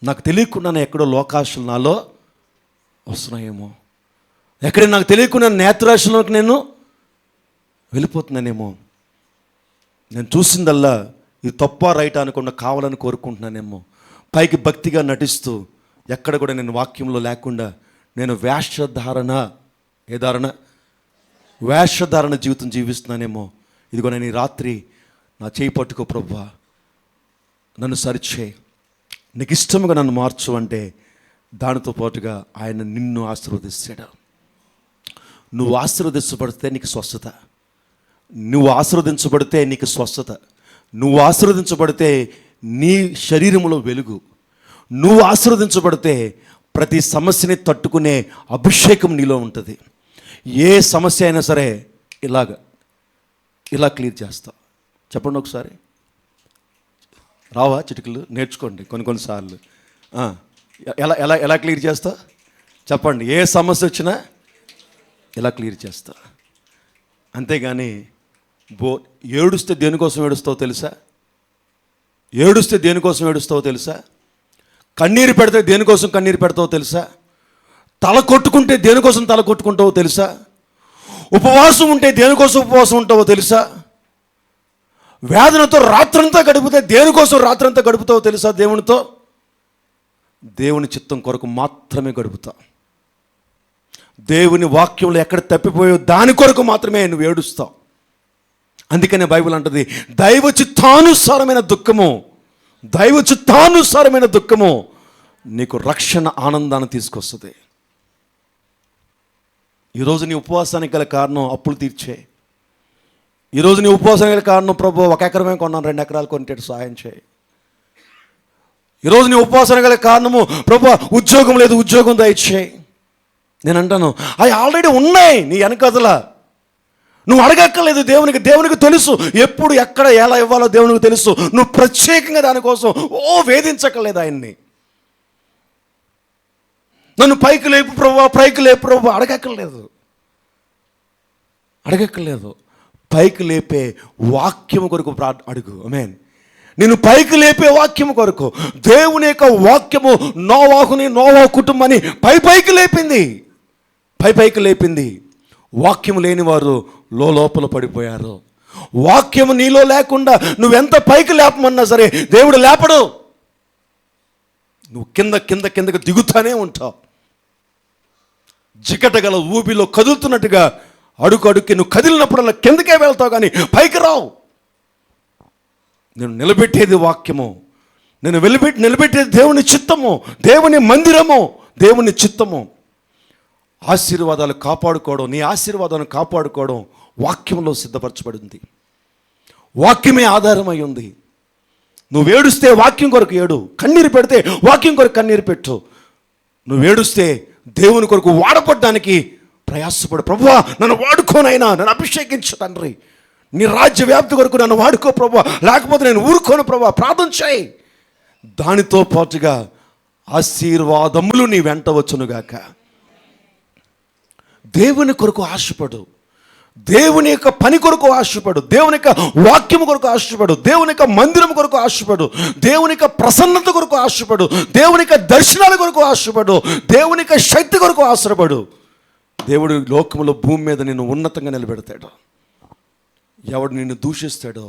నాకు తెలియకుండానే ఎక్కడో లోకాశలు నాలో వస్తున్నాయేమో, ఎక్కడైనా నాకు తెలియకుండా నేత్రాశలోకి నేను వెళ్ళిపోతున్నానేమో, నేను చూసిందల్లా ఇది తప్ప రైట్ అనకుండా కావాలని కోరుకుంటున్నానేమో, పైకి భక్తిగా నటిస్తూ ఎక్కడ కూడా నేను వాక్యంలో లేకుండా నేను వేషధారణ జీవితం జీవిస్తున్నానేమో. ఇదిగో నేను ఈ రాత్రి నా చేయి పట్టుకో ప్రభువా, నన్ను సరిచేయి, నీకు ఇష్టముగా నన్ను మార్చు అంటే దానితో పాటుగా ఆయన నిన్ను ఆశీర్వదిస్తాడు. నువ్వు ఆశీర్వదించబడితే నీకు స్వస్థత, నువ్వు ఆశీర్వదించబడితే నీకు స్వస్థత, నువ్వు ఆశీర్వదించబడితే నీ శరీరంలో వెలుగు, నువ్వు ఆశీర్వదించబడితే ప్రతి సమస్యని తట్టుకునే అభిషేకం నీలో ఉంటుంది. ఏ సమస్య అయినా సరే ఇలా క్లియర్ చేస్తా. చెప్పండి ఒకసారి, రావా చిటికలు? నేర్చుకోండి కొన్నిసార్లు. ఎలా ఎలా ఎలా క్లియర్ చేస్తా చెప్పండి. ఏ సమస్య వచ్చినా ఇలా క్లియర్ చేస్తా. అంతేగాని ఏడుస్తే దేనికోసం ఏడుస్తావో తెలుసా? కన్నీరు పెడితే దేనికోసం కన్నీరు పెడతావో తెలుసా? తల కొట్టుకుంటే దేనికోసం తల కొట్టుకుంటావో తెలుసా? ఉపవాసం ఉంటే దేనికోసం ఉపవాసం ఉంటావో తెలుసా? వేదనతో రాత్రంతా గడిపితే దేనికోసం రాత్రంతా గడుపుతావో తెలుసా? దేవుని చిత్తం కొరకు మాత్రమే గడుపుతా. దేవుని వాక్యంలో ఎక్కడ తప్పిపోయో దాని కొరకు మాత్రమే నువ్వు ఏడుస్తావు. అందుకనే బైబిల్ అంటది, దైవ చిత్తానుసారమైన దుఃఖము నీకు రక్షణ ఆనందాన్ని తీసుకొస్తుంది. ఈరోజు నీ ఉపవాసానికి గల కారణం అప్పులు తీర్చే. ఈరోజు నీ ఉపవాసానికి గల కారణం ప్రభు 1 ఎకరమే కొన్నాను 2 ఎకరాలు కొనేటట్టు సహాయం చేయి. ఈరోజు నీ ఉపవాసానికి గల కారణము ప్రభు ఉద్యోగం లేదు, ఉద్యోగం దయచేయి. నేను అంటాను, అవి ఆల్రెడీ ఉన్నాయి నీ వెనకదల, నువ్వు అడగక్కర్లేదు. దేవునికి తెలుసు ఎప్పుడు ఎక్కడ ఎలా ఇవ్వాలో దేవునికి తెలుసు. నువ్వు ప్రత్యేకంగా దానికోసం వేధించక్కర్లేదు ఆయన్ని. నన్ను పైకి లేపు ప్రభు అడగక్కర్లేదు. పైకి లేపే వాక్యము కొరకు అడుగు. ఆమేన్. నేను పైకి లేపే వాక్యము కొరకు, దేవుని యొక్క వాక్యము నోవాహు కుటుంబాన్ని పైకి లేపింది. వాక్యము లేని వారు లోపల పడిపోయారు. వాక్యము నీలో లేకుండా నువ్వెంత పైకి లేపమన్నా సరే దేవుడు లేపడు. నువ్వు కిందకి దిగుతానే ఉంటావు. జికటగల ఊబిలో కదులుతున్నట్టుగా అడుగుకి నువ్వు కదిలినప్పుడల్లా కిందకే వెళ్తావు, కానీ పైకి రావు. నేను నిలబెట్టేది వాక్యము, నేను నిలబెట్టేది దేవుని చిత్తము, దేవుని మందిరము, దేవుని చిత్తము. ఆశీర్వాదాలు కాపాడుకోవడం, నీ ఆశీర్వాదాలను కాపాడుకోవడం వాక్యంలో సిద్ధపరచబడింది. వాక్యమే ఆధారమై ఉంది. నువ్వు ఏడుస్తే వాక్యం కొరకు ఏడు, కన్నీరు పెడితే వాక్యం కొరకు కన్నీరు పెట్టు. నువ్వు ఏడుస్తే దేవుని కొరకు వాడపడడానికి ప్రయాసపడు. ప్రభువా నన్ను వాడుకోనైనా, నన్ను అభిషేకించు తండ్రి, నీ రాజ్య వ్యాప్తి కొరకు నన్ను వాడుకో ప్రభువా, లేకపోతే నేను ఊరుకోను ప్రభువా, ప్రార్థన చేయి. దానితో పాటుగా ఆశీర్వాదములు నీ వెంట వచ్చునుగాక. దేవుని కొరకు ఆశపడు, దేవుని యొక్క పని కొరకు ఆశపడు, దేవుని యొక్క వాక్యము కొరకు ఆశపడు, దేవుని యొక్క మందిరం కొరకు ఆశపడు, దేవుని యొక్క ప్రసన్నత కొరకు ఆశపడు, దేవుని యొక్క దర్శనాల కొరకు ఆశపడు, దేవుని యొక్క శక్తి కొరకు ఆశపడు. దేవుడు లోకంలో భూమి మీద నిన్ను ఉన్నతంగా నిలబెడతాడు. ఎవడు నిన్ను దూషిస్తాడో,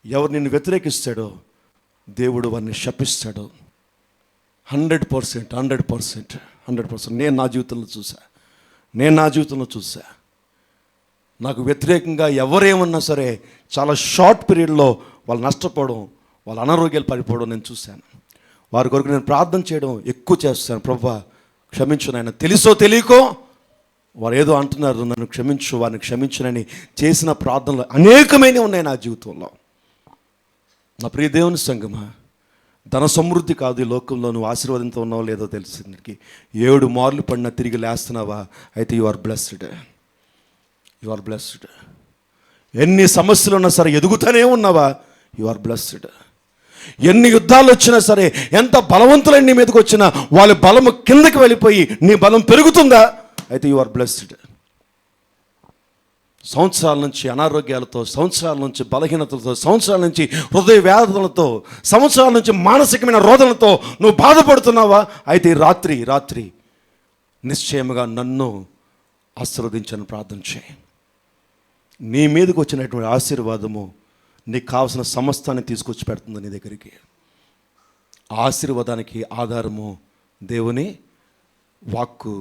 ఎవరు నిన్ను వ్యతిరేకిస్తాడో దేవుడు వారిని శపిస్తాడు. 100% నేను నా జీవితంలో చూసా. నేను నా జీవితంలో చూసా. నాకు వ్యతిరేకంగా ఎవరేమన్నా సరే చాలా షార్ట్ పీరియడ్లో వాళ్ళు నష్టపోవడం, వాళ్ళ అనారోగ్యాలు పడిపోవడం నేను చూశాను. వారి కొరకు నేను ప్రార్థన చేయడం ఎక్కువ చేస్తాను. ప్రభువా క్షమించు నాయన, తెలుసో తెలియకో వారు ఏదో అంటున్నారు, నన్ను క్షమించు, వారిని క్షమించునని చేసిన ప్రార్థనలు అనేకమైనవి ఉన్నాయి నా జీవితంలో. నా ప్రియ దేవుని సంగమా, ధన సమృద్ధి కాదు ఈ లోకంలో నువ్వు ఆశీర్వాదంతో ఉన్నావో లేదో తెలిసిందికి 7 మార్లు పడినా తిరిగి లేస్తున్నావా, అయితే you are blessed. You are blessed. ఎన్ని సమస్యలు ఉన్నా సరే ఎదుగుతూనే ఉన్నావా, యు ఆర్ బ్లెస్డ్. ఎన్ని యుద్ధాలు వచ్చినా సరే, ఎంత బలవంతులైన నీ మీదకి వచ్చినా వాళ్ళ బలము కిందకి వెళ్ళిపోయి నీ బలం పెరుగుతుందా, అయితే యు ఆర్ బ్లెస్డ్. సంవత్సరాల నుంచి అనారోగ్యాలతో, సంవత్సరాల నుంచి బలహీనతలతో, సంవత్సరాల నుంచి హృదయ వ్యాధులతో, సంవత్సరాల నుంచి మానసికమైన రోదనలతో నువ్వు బాధపడుతున్నావా, అయితే రాత్రి నిశ్చయముగా నన్ను ఆశీర్వదించని ప్రార్థన చేయి. నీ మీదకి వచ్చినటువంటి ఆశీర్వాదము నీకు కావలసిన సమస్తాన్ని తీసుకొచ్చి పెడుతుంది నీ దగ్గరికి. ఆశీర్వాదానికి ఆధారము దేవుని వాక్కు,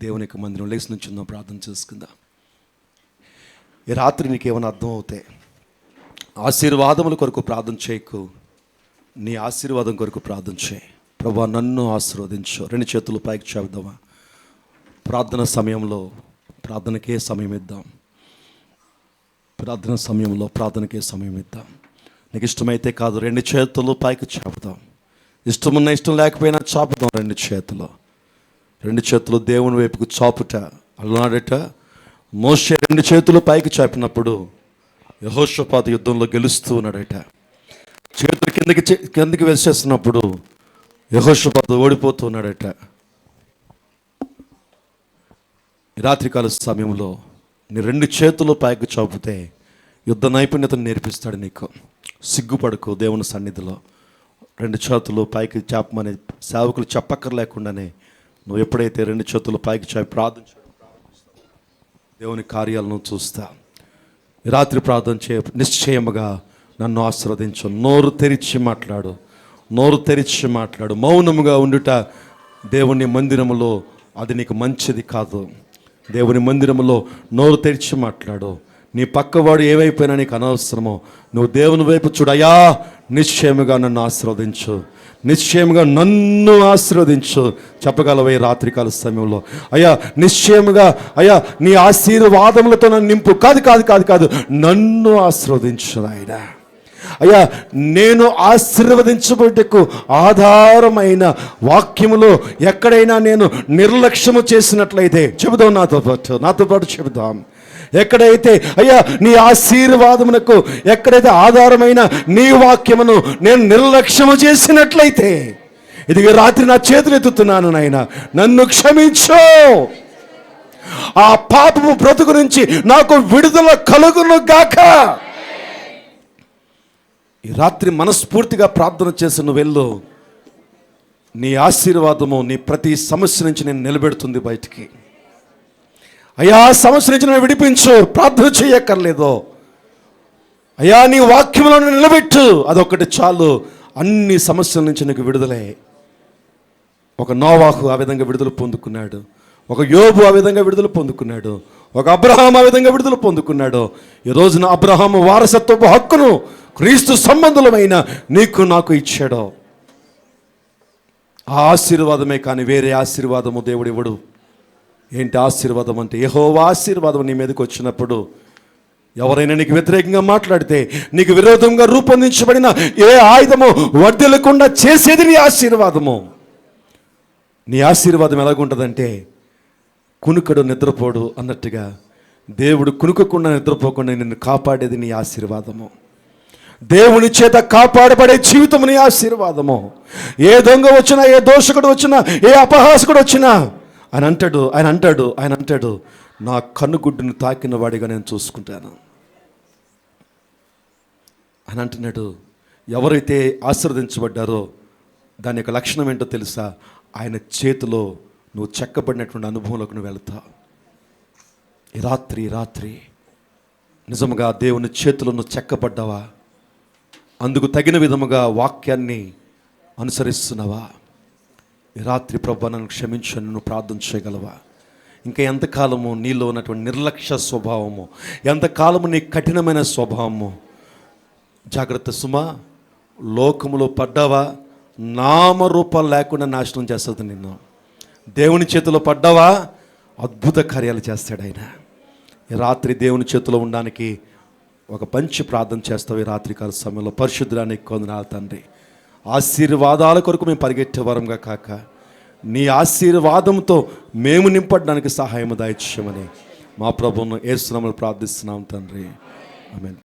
దేవుని యొక్క మందిరం. లేచి నుంచి ఉందాం, ప్రార్థన చేసుకుందాం. ఈ రాత్రి నీకేమైనా అర్థం అవుతాయి, ఆశీర్వాదముల కొరకు ప్రార్థన చేయకు, నీ ఆశీర్వాదం కొరకు ప్రార్థన చేయి. ప్రభువా నన్ను ఆశీర్వదించు. 2 చేతులు పైకి చేద్దామా. ప్రార్థన సమయంలో ప్రార్థనకే సమయం ఇద్దాం. ప్రార్థన సమయంలో ప్రార్థనకే సమయం ఇద్దాం. నీకు ఇష్టమైతే కాదు, 2 చేతులు పైకి చాపుదాం. ఇష్టమున్న ఇష్టం లేకపోయినా చాపుదాం. 2 చేతులు, 2 చేతులు దేవుని వైపుకు చాపుట. అన్నాడట మోషే 2 చేతులు పైకి చాపినప్పుడు యెహోషాపాతు యుద్ధంలో గెలుస్తూ ఉన్నాడట. చేతులు కిందకి వేసేస్తున్నప్పుడు యెహోషాపాతు ఓడిపోతూ ఉన్నాడట. రాత్రికాల సమయంలో నీ 2 చేతులు పైకి చాపితే యుద్ధ నైపుణ్యతను నేర్పిస్తాడు నీకు. సిగ్గుపడకు దేవుని సన్నిధిలో. 2 చేతులు పైకి చాపమని సేవకులు చెప్పక్కర్లేకుండానే నువ్వు ఎప్పుడైతే 2 చేతులు పైకి చాపి ప్రార్థన దేవుని కార్యాలను చూస్తా. రాత్రి ప్రార్థన చేయ, నిశ్చయముగా నన్ను ఆశీర్వదించు. నోరు తెరిచి మాట్లాడు, నోరు తెరిచి మాట్లాడు. మౌనముగా ఉండుట దేవుని మందిరములో అది నీకు మంచిది కాదు. దేవుని మందిరములో నోరు తెరిచి మాట్లాడు. నీ పక్కవాడు ఏమైపోయినా నీకు అనవసరమో, నువ్వు దేవుని వైపు చూడయా, నిశ్చయముగా నన్ను ఆశీర్వదించు, నిశ్చయముగా నన్ను ఆశీర్వదించు చెప్పగలవే రాత్రికాల సమయంలో. అయ్యా నిశ్చయముగా, అయ్యా నీ ఆశీర్వాదములతో నన్ను నింపు. కాదు, నన్ను ఆశీర్వదించు నాయనా. అయ్యా నేను ఆశీర్వదించబడుటకు ఆధారమైన వాక్యములో ఎక్కడైనా నేను నిర్లక్ష్యము చేసినట్లయితే చెబుదాం, నాతో పాటు చెబుదాం. ఎక్కడైతే అయ్యా నీ ఆశీర్వాదమునకు ఎక్కడైతే ఆధారమైన నీ వాక్యమును నేను నిర్లక్ష్యము చేసినట్లయితే, ఇది రాత్రి నా చేతులు ఎత్తుతున్నాను నాయన, నన్ను క్షమించు. ఆ పాపము బ్రతుకు నుంచి నాకు విడుదల కలుగును గాక. ఈ రాత్రి మనస్ఫూర్తిగా ప్రార్థన చేసి నువ్వు వెళ్ళు. నీ ఆశీర్వాదము నీ ప్రతి సమస్య నుంచి నేను నిలబెడుతుంది బయటికి. అయ్యా సమస్య నుంచి నేను విడిపించు, ప్రార్థన చేయక్కర్లేదు. అయ్యా నీ వాక్యంలో నిలబెట్టు, అదొకటి చాలు. అన్ని సమస్యల నుంచి నీకు విడుదలే. ఒక నోవాహు ఆ విధంగా విడుదల పొందుకున్నాడు, ఒక యోబు ఆ విధంగా విడుదల పొందుకున్నాడు, ఒక అబ్రహాం ఆ విధంగా విడుదల పొందుకున్నాడు. ఈ రోజున అబ్రహాము వారసత్వపు హక్కును క్రీస్తు సంబంధులమైన నీకు నాకు ఇచ్చాడు. ఆ ఆశీర్వాదమే కానీ వేరే ఆశీర్వాదము దేవుడు ఇవ్వడు. ఏంటి ఆశీర్వాదం అంటే? యెహోవా ఆశీర్వాదం నీ మీదకి వచ్చినప్పుడు ఎవరైనా నీకు వ్యతిరేకంగా మాట్లాడితే, నీకు విరోధంగా రూపొందించబడిన ఏ ఆయుధము వర్ధిల్లకుండా చేసేది నీ ఆశీర్వాదము. నీ ఆశీర్వాదం ఎలాగుంటుందంటే, కునుకడు నిద్రపోడు అన్నట్టుగా దేవుడు కునుకకుండా నిద్రపోకుండా నిన్ను కాపాడేది నీ ఆశీర్వాదము. దేవుని చేత కాపాడబడే జీవితం నీ ఆశీర్వాదము. ఏ దొంగ వచ్చినా, ఏ దోషకుడు వచ్చినా, ఏ అపహాసకుడు వచ్చినా ఆయన అంటాడు నా కన్నుగుడ్డును తాకిన వాడిగా నేను చూసుకుంటాను అని అంటున్నాడు. ఎవరైతే ఆశీర్వదించబడ్డారో దాని యొక్క లక్షణం ఏంటో తెలుసా? ఆయన చేతిలో నువ్వు చెక్కబడినటువంటి అనుభవంలోకి నువ్వు వెళ్తావు. ఈ రాత్రి నిజముగా దేవుని చేతిలో నువ్వు చెక్కబడ్డావా? అందుకు తగిన విధముగా వాక్యాన్ని అనుసరిస్తున్నావా? ఈ రాత్రి ప్రభువా నన్ను క్షమించు నువ్వు ప్రార్థన చేయగలవా? ఇంకా ఎంతకాలము నీలో ఉన్నటువంటి నిర్లక్ష్య స్వభావము, ఎంతకాలము నీ కఠినమైన స్వభావము. జాగ్రత్త సుమా, లోకములో పడ్డావా నామరూపాలు లేకుండా నాశనం చేస్తుంది నిన్ను. దేవుని చేతిలో పడ్డావా అద్భుత కార్యాలు చేస్తాడు ఆయన. ఈ రాత్రి దేవుని చేతిలో ఉండడానికి ఒక మంచి ప్రార్థన చేస్తావు. ఈ రాత్రికాల సమయంలో పరిశుద్ధానికి కొందనాలు తండ్రి, ఆశీర్వాదాల కొరకు మేము పరిగెట్టే వరంగా కాక నీ ఆశీర్వాదంతో మేము నింపడానికి సహాయం దయచేయమని మా ప్రభువును యేసు నామములో ప్రార్థిస్తున్నాం తండ్రి. ఆమేన్.